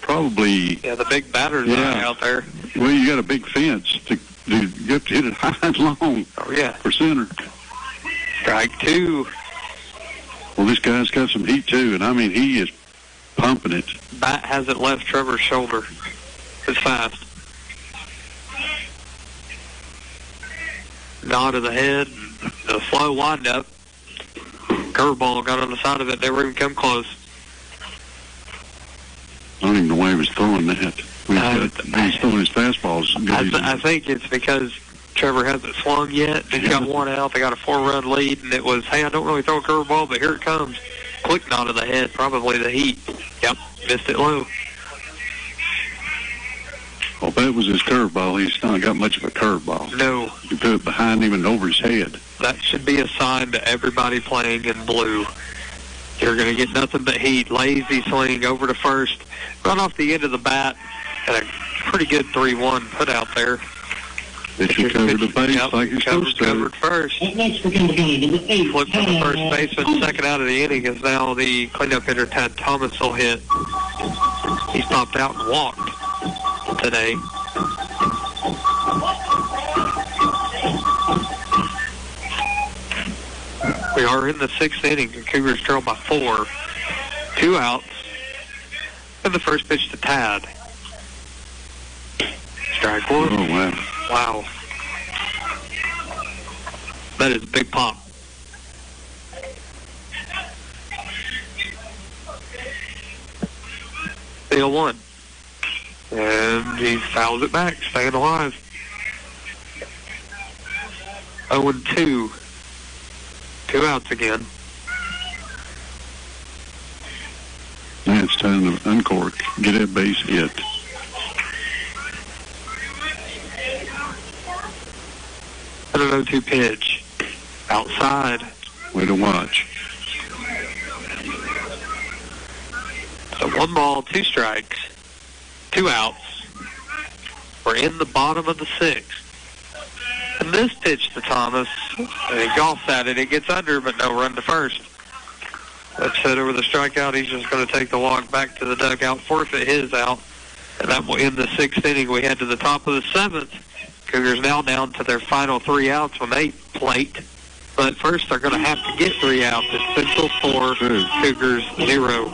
Speaker 2: probably...
Speaker 1: Yeah, the big batter's out there.
Speaker 2: Well, you got a big fence. You have to hit it high and long.
Speaker 1: Oh, yeah.
Speaker 2: For center.
Speaker 1: Strike two.
Speaker 2: Well, this guy's got some heat, too. And, I mean, he is pumping it.
Speaker 1: Bat hasn't left Trevor's shoulder. It's fast. Nod of the head. A slow windup. Curveball got on the side of it. Never even come close.
Speaker 2: I don't even know why he was throwing that. He's throwing his fastballs.
Speaker 1: I think it's because Trevor hasn't swung yet. He's got one out. They got a 4-run lead, and it was, hey, I don't really throw a curveball, but here it comes. Quick nod of the head, probably the heat. Yep, missed it low.
Speaker 2: Well, that was his curveball. He's not got much of a curveball.
Speaker 1: No.
Speaker 2: You put it behind him and over his head.
Speaker 1: That should be a sign to everybody playing in blue. You're going to get nothing but heat. Lazy swing over to first. Run off the end of the bat. And a pretty good 3-1 put out there.
Speaker 2: Pitcher covered the base like he's supposed to.
Speaker 1: Covered first.
Speaker 4: Next for Campbell County, number 8.
Speaker 1: Flip from the first baseman. Second out of the inning is now the cleanup hitter, Tad Thomas, will hit. He's popped out and walked today. We are in the 6th inning. The Cougars trail by 4. 2 outs. And the first pitch to Tad. Strike one.
Speaker 2: Oh, wow.
Speaker 1: Wow. That is a big pop. Steal one. And he fouls it back, staying alive. 0-2. 2 outs again.
Speaker 2: Yeah, it's time to uncork. Get that base hit.
Speaker 1: An 0-2 pitch. Outside.
Speaker 2: Way to watch.
Speaker 1: So 1 ball, 2 strikes, 2 outs. We're in the bottom of the 6th. And this pitch to Thomas, he golfs at it. It gets under, but no run to first. That's hit over the strikeout. He's just going to take the walk back to the dugout, forfeit his out. And that will end the 6th inning. We head to the top of the 7th. Cougars now down to their final 3 outs when they plate. But first, they're going to have to get 3 outs. It's Central 4, Cougars 0.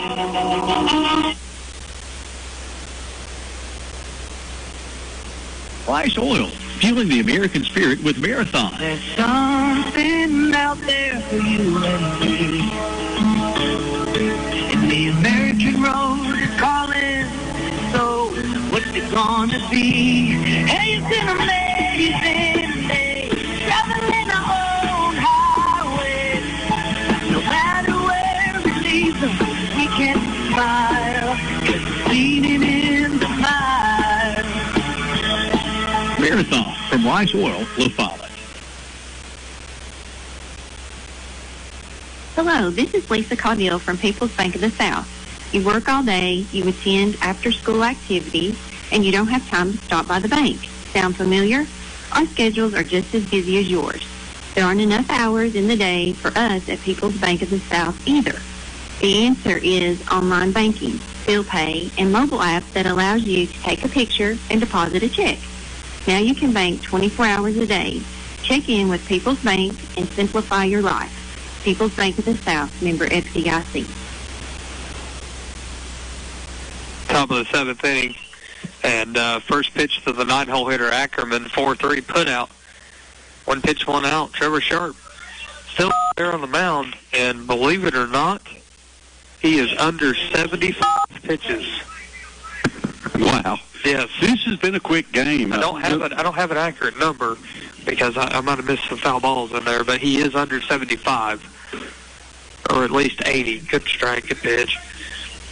Speaker 7: Rice Oil, fueling the American spirit with Marathon.
Speaker 11: There's something out there for you and me. And the American road is calling. So what's it gonna be? Hey, it's an amazing day. Traveling our own highway. No matter where it leads us, we can smile. 'Cause it's leaning in the mile.
Speaker 7: Marathon from Rice Oil, La Follette.
Speaker 12: Hello, this is Lisa Caudill from People's Bank of the South. You work all day, you attend after-school activities, and you don't have time to stop by the bank. Sound familiar? Our schedules are just as busy as yours. There aren't enough hours in the day for us at People's Bank of the South either. The answer is online banking, bill pay, and mobile apps that allows you to take a picture and deposit a check. Now you can bank 24 hours a day. Check in with People's Bank and simplify your life. People's Bank of the South, member FDIC.
Speaker 1: Top of the 7th inning. And first pitch to the 9-hole hitter, Ackerman, 4-3 put out. 1 pitch, 1 out. Trevor Sharp still there on the mound. And believe it or not, he is under 75 pitches.
Speaker 2: Wow.
Speaker 1: Yes.
Speaker 2: This has been a quick game.
Speaker 1: I don't have an accurate number because I might have missed some foul balls in there, but he is under 75, or at least 80. Good strike, good pitch.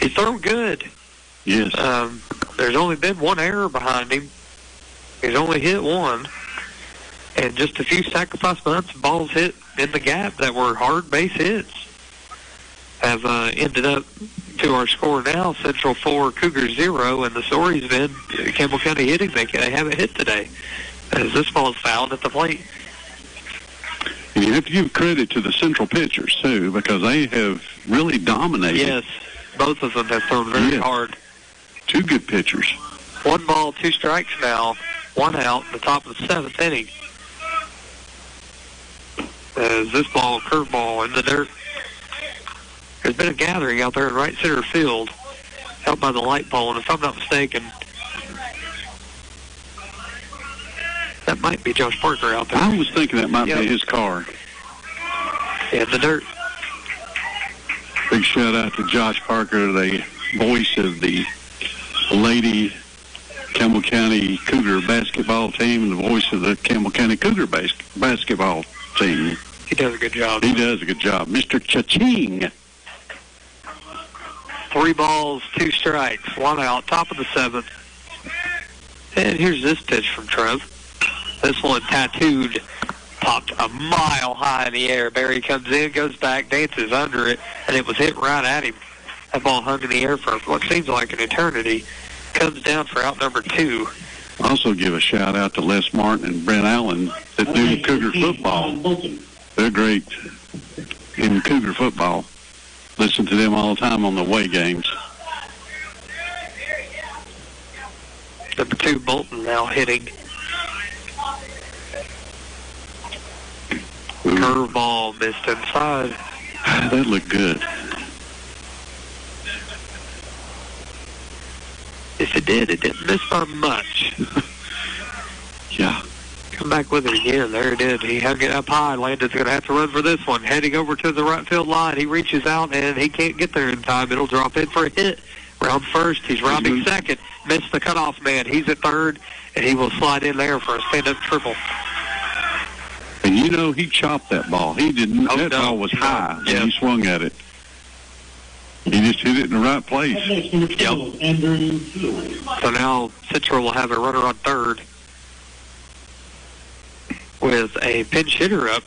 Speaker 1: He's thrown good.
Speaker 2: Yes.
Speaker 1: There's only been 1 error behind him.
Speaker 15: He's only hit one. And just a few sacrifice bunts, balls hit in the gap that were hard base hits have ended up to our score now. Central 4, Cougar 0, and the story's been Campbell County hitting. They haven't hit today, as this ball is fouled at the plate.
Speaker 2: And you have to give credit to the Central pitchers, too, because they have really dominated.
Speaker 15: Yes, both of them have thrown very hard.
Speaker 2: Two good pitchers.
Speaker 15: 1 ball, 2 strikes now, 1 out in the top of the 7th inning. As this ball, curveball in the dirt. There's been a gathering out there in right center field, out by the light pole, and if I'm not mistaken, that might be Josh Parker out there.
Speaker 2: I was thinking that might be his car.
Speaker 15: In the dirt.
Speaker 2: Big shout out to Josh Parker, the voice of the Lady Campbell County Cougar basketball team and the voice of the Campbell County Cougar basketball team.
Speaker 15: He does a good job.
Speaker 2: He does a good job. Mr. Cha-ching.
Speaker 15: 3 balls, 2 strikes, 1 out, top of the 7th. And here's this pitch from Trev. This one tattooed, popped a mile high in the air. Barry comes in, goes back, dances under it, and it was hit right at him. That ball hung in the air for what seems like an eternity. Comes down for out number 2.
Speaker 2: Also give a shout out to Les Martin and Brent Allen that do Cougar football. They're great in Cougar football. Listen to them all the time on the away games.
Speaker 15: Number 2, Bolton, now hitting. Curveball missed inside.
Speaker 2: That looked good.
Speaker 15: If it did, it didn't miss by much.
Speaker 2: Yeah.
Speaker 15: Come back with it again. There it is. He hung it up high. Landon's going to have to run for this one. Heading over to the right field line. He reaches out, and he can't get there in time. It'll drop in for a hit. Round first. He's rounding second. Missed the cutoff man. He's at third, and he will slide in there for a stand-up triple.
Speaker 2: And you know, he chopped that ball. He didn't. That ball was high, and he swung at it. He just hit it in the right place.
Speaker 15: Yep. So now Central will have a runner on third with a pinch hitter up.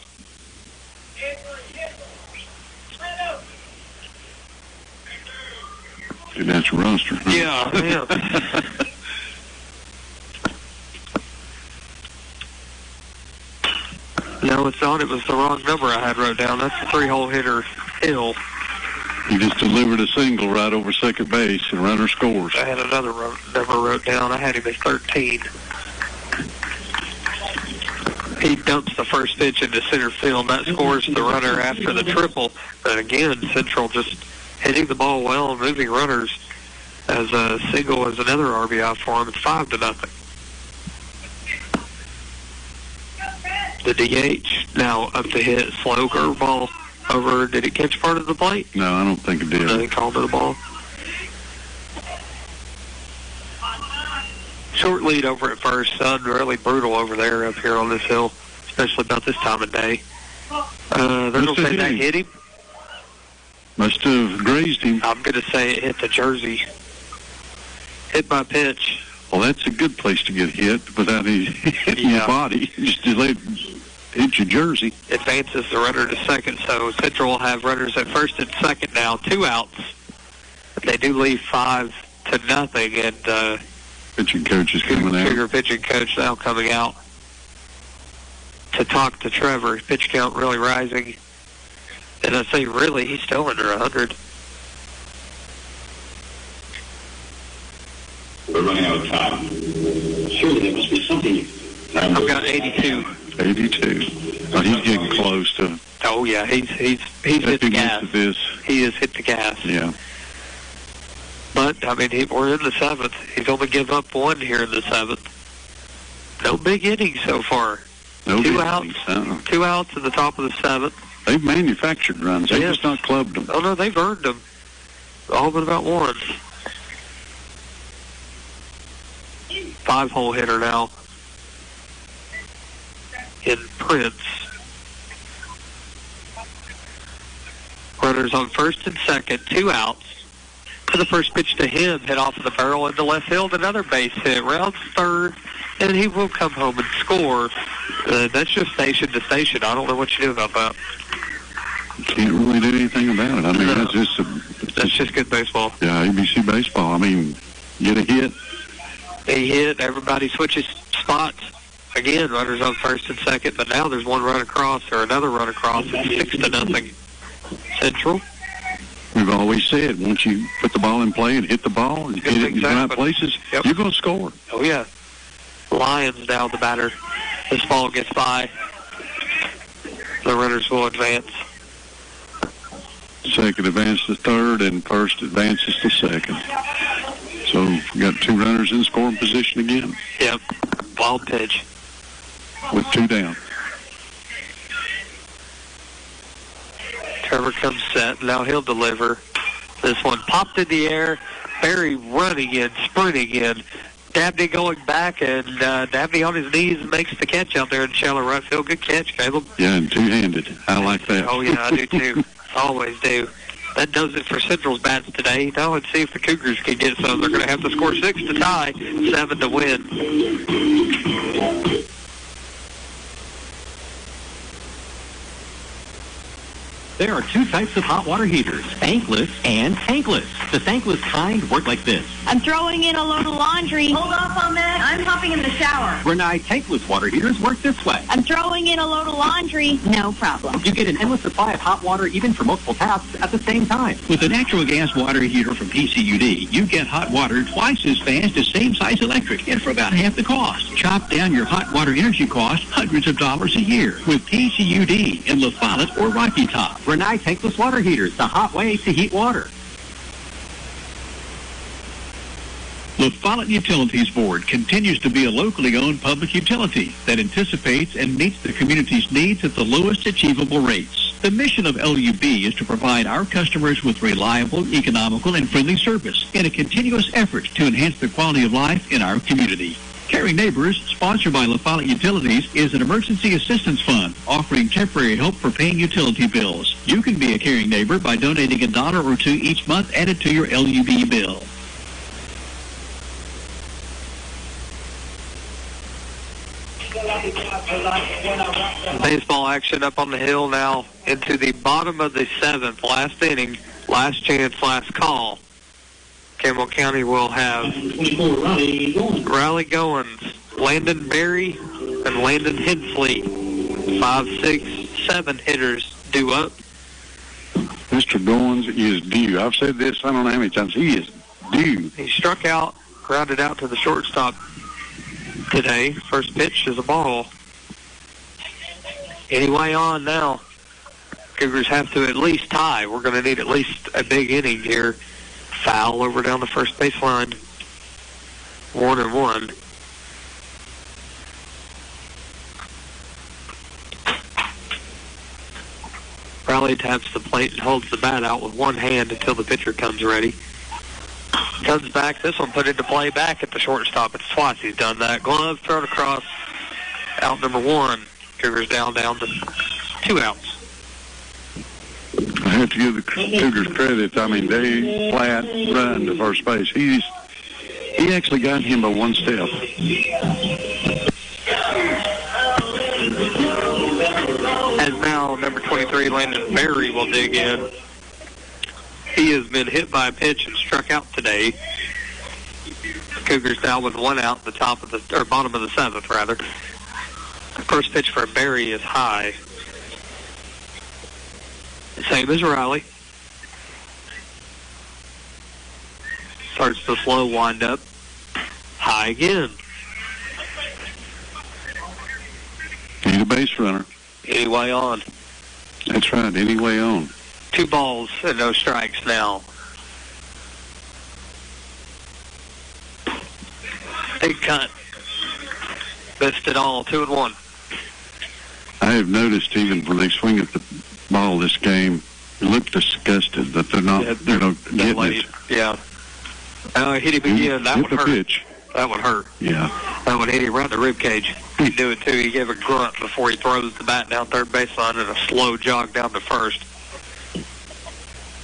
Speaker 2: That's a roster. Huh?
Speaker 15: Yeah. No, it's not. It was the wrong number I had wrote down. That's the 3-hole hitter, Hill.
Speaker 2: He just delivered a single right over second base, and runner scores.
Speaker 15: I had another number wrote down. I had him at 13. He dumps the first pitch into center field. That scores the runner after the triple. But again, Central just hitting the ball well and moving runners. As a single as another RBI for him. It's 5-0. The DH now up to hit. Slow curveball over. Did it catch part of the plate?
Speaker 2: No, I don't think it did.
Speaker 15: No, they called it a ball. Short lead over at first. Sun really brutal over there up here on this hill, especially about this time of day. They're going to say that hit him.
Speaker 2: Must have grazed him.
Speaker 15: I'm going to say it hit the jersey. Hit by pitch.
Speaker 2: Well, that's a good place to get hit without hitting your body. Just to let it hit your jersey.
Speaker 15: Advances the runner to second, so Central will have runners at first and second now. 2 outs. They do leave 5-0, and
Speaker 2: pitching coach is coming out.
Speaker 15: Cougar pitching coach now coming out to talk to Trevor. Pitch count really rising. And I say really, he's still under 100.
Speaker 4: We're running out of time. Surely there must be something.
Speaker 15: I've got 82.
Speaker 2: 82. Oh, he's getting close to.
Speaker 15: Oh yeah, he's hit the gas. He has hit the gas.
Speaker 2: Yeah.
Speaker 15: But I mean, we're in the 7th. He's only given up 1 here in the 7th. No big innings so far.
Speaker 2: No
Speaker 15: 2
Speaker 2: big
Speaker 15: outs.
Speaker 2: Innings,
Speaker 15: 2 outs in the top of the 7th.
Speaker 2: They've manufactured runs. They've just not clubbed them.
Speaker 15: Oh no, they've earned them. All but about 1. 5-hole hitter now in Prince. Runners on first and second, 2 outs. to the first pitch to him, hit off of the barrel into left field, another base hit, rounds third, and he will come home and score. That's just station to station. I don't know what you do about that.
Speaker 2: Can't really do anything about it. I mean,
Speaker 15: No.
Speaker 2: that's
Speaker 15: just good baseball.
Speaker 2: Yeah, ABC baseball. I mean, get a hit.
Speaker 15: He hit, everybody switches spots. Again, runners on first and second, but now there's one run across or another run across. It's 6-0 Central.
Speaker 2: We've always said, once you put the ball in play and hit the ball and hit it in the right places, you're going to score.
Speaker 15: Oh, yeah. Lions now the batter. This ball gets by. The runners will advance.
Speaker 2: Second advances to third, and first advances to second. So we got two runners in scoring position again.
Speaker 15: Yep. Wild pitch.
Speaker 2: With two down.
Speaker 15: Trevor comes set. Now he'll deliver. This one popped in the air. Barry running in, sprinting in. Dabney going back, and Dabney on his knees makes the catch out there in shallow right field. Good catch, Caleb.
Speaker 2: Yeah, and two-handed. I like that.
Speaker 15: Oh, yeah, I do too. Always do. That does it for Central's bats today. Now let's see if the Cougars can get some. They're going to have to score 6 to tie, 7 to win.
Speaker 16: There are two types of hot water heaters, tankless and tankless. The tankless kind work like this.
Speaker 13: I'm throwing in a load of laundry. Hold off on that. I'm hopping in the shower.
Speaker 16: Renai tankless water heaters work this way.
Speaker 13: I'm throwing in a load of laundry. No problem.
Speaker 16: You get an endless supply of hot water even for multiple taps at the same time.
Speaker 7: With a natural gas water heater from PCUD, you get hot water twice as fast as same-size electric and for about half the cost. Chop down your hot water energy cost hundreds of dollars a year with PCUD in La Follette or Rocky Top.
Speaker 16: Renai tankless water heaters, the hot way to heat water.
Speaker 7: The Follette Utilities Board continues to be a locally owned public utility that anticipates and meets the community's needs at the lowest achievable rates. The mission of LUB is to provide our customers with reliable, economical, and friendly service in a continuous effort to enhance the quality of life in our community. Caring Neighbors, sponsored by La Follette Utilities, is an emergency assistance fund offering temporary help for paying utility bills. You can be a caring neighbor by donating $1 or $2 each month added to your LUB bill.
Speaker 15: Baseball action up on the hill now into the bottom of the 7th. Last inning, last chance, last call. Campbell County will have Riley Goins, Landon Berry, and Landon Hensley. 5, 6, 7 hitters due up.
Speaker 2: Mr. Goins is due. I've said this, I don't know how many times. He is due.
Speaker 15: He struck out, grounded out to the shortstop today. First pitch is a ball. Anyway on now. Cougars have to at least tie. We're going to need at least a big inning here. Foul over down the first baseline. 1-1. Riley taps the plate and holds the bat out with one hand until the pitcher comes ready. Comes back. This one put into play back at the shortstop. It's twice he's done that. Glove thrown across. Out number 1. Cougars down to 2 outs.
Speaker 2: I have to give the Cougars credit. I mean, they flat run to first base. He actually got him by one step.
Speaker 15: As now number 23, Landon Berry, will dig in. He has been hit by a pitch and struck out today. Cougars down with 1 out, the top of the or bottom of the 7th rather. First pitch for Berry is high. Same as Riley. Starts the slow wind-up. High again.
Speaker 2: Need a base runner.
Speaker 15: Anyway on.
Speaker 2: That's right, anyway on.
Speaker 15: 2 balls and no strikes now. Big cut. Missed it all, 2-1.
Speaker 2: I have noticed even when they swing at the ball this game, they look disgusted that they're not getting it.
Speaker 15: Yeah. Hit him again. That would hurt.
Speaker 2: Pitch.
Speaker 15: That would hurt.
Speaker 2: Yeah.
Speaker 15: That would hit him right in the rib cage. He'd do it too. He gave a grunt before he throws the bat down third baseline and a slow jog down to first.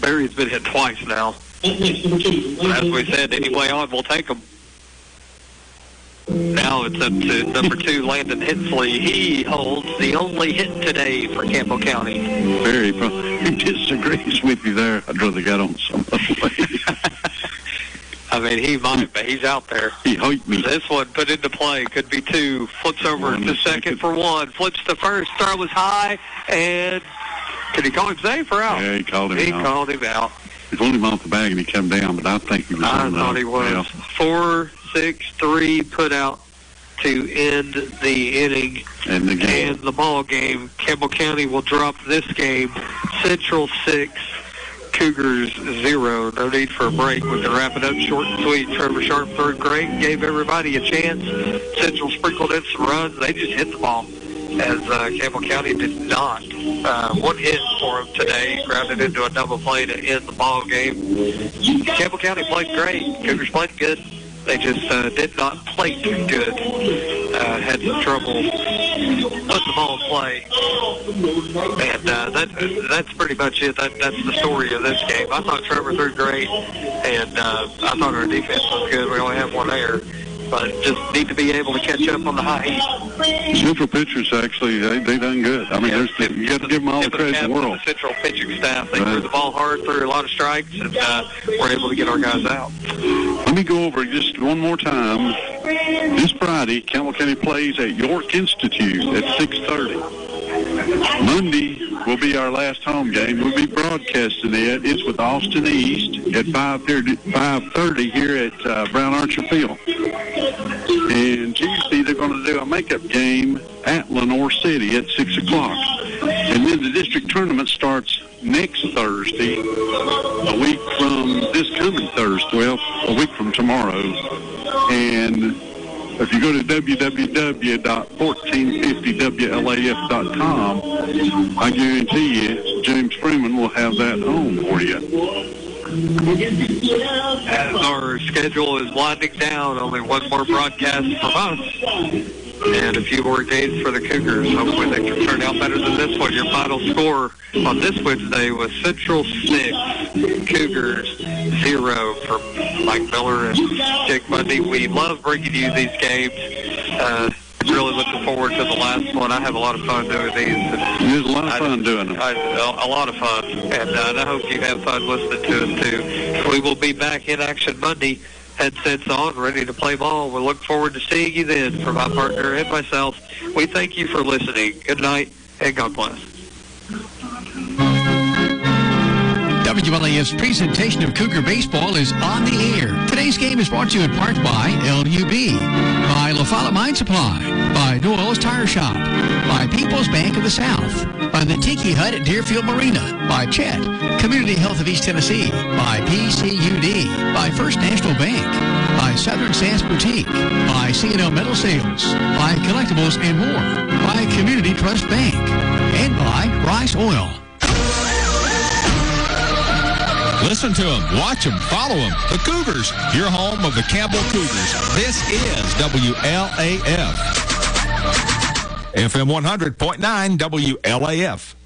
Speaker 15: Berry's been hit twice now.
Speaker 4: Up next, number 2.
Speaker 15: As we said, any way on, we'll take them. Now it's up to number 2, Landon Hensley. He holds the only hit today for Campbell County.
Speaker 2: He disagrees with you there. I'd rather get on some other way.
Speaker 15: I mean, he might, but he's out there.
Speaker 2: He hurt me.
Speaker 15: This one put into play. Could be 2. Flips over to second for 1. Flips to first. Throw was high. And did he call him safe or out?
Speaker 2: Yeah, he called him out.
Speaker 15: He called him out.
Speaker 2: He pulled him off the bag and he came down, but I think he was
Speaker 15: I thought he was.
Speaker 2: Yeah.
Speaker 15: 4-6-3 put out to end the inning
Speaker 2: and the game.
Speaker 15: And the ball game. Campbell County will drop this game. Central 6, Cougars 0. No need for a break. We can wrap it up short and sweet. Trevor Sharp, third grade, gave everybody a chance. Central sprinkled in some runs. They just hit the ball, as Campbell County did not. One hit for him today, grounded into a double play to end the ball game. Campbell County played great. Cougars played good. They just did not play too good. Had some trouble putting the ball in play. And that's pretty much it. That's the story of this game. I thought Trevor threw great, and I thought our defense was good. We only have one error, but just need to be able to catch up on the high heat.
Speaker 2: Central pitchers, actually, they done good. I mean, you got to give them all the credit in the world.
Speaker 15: The Central pitching staff, they threw the ball hard, threw a lot of strikes, and were able to get our guys out.
Speaker 2: Let me go over just one more time. This Friday, Campbell County plays at York Institute at 6:30. Monday will be our last home game. We'll be broadcasting it. It's with Austin East at 5:30 here at Brown Archer Field. And Tuesday, they're going to do a makeup game at Lenore City at 6 o'clock. And then the district tournament starts next Thursday, a week from this coming Thursday, well, a week from tomorrow. And if you go to www.1450WLAF.com, I guarantee you James Freeman will have that home for you.
Speaker 15: As our schedule is winding down, only one more broadcast from us and a few more days for the Cougars. Hopefully they can turn out better than this one. Your final score on this Wednesday was Central 6, Cougars 0 from Mike Miller and Jake Bundy. We love bringing you these games. Really looking forward to the last one. I have a lot of fun doing these.
Speaker 2: There's a lot of fun doing them.
Speaker 15: A lot of fun. And I hope you have fun listening to us, too. We will be back in action Monday. Headsets on, ready to play ball. We'll look forward to seeing you then. For my partner and myself, we thank you for listening. Good night, and God bless.
Speaker 17: WLAF's presentation of Cougar Baseball is on the air. Today's game is brought to you in part by LUB, by La Follette Mine Supply, by Noel's Tire Shop, by People's Bank of the South, by the Tiki Hut at Deerfield Marina, by Chet, Community Health of East Tennessee, by PCUD, by First National Bank, by Southern Sands Boutique, by C&L Metal Sales, by Collectibles and more, by Community Trust Bank, and by Rice Oil.
Speaker 18: Listen to them, watch them, follow them. The Cougars, your home of the Campbell Cougars. This is WLAF. FM 100.9 WLAF.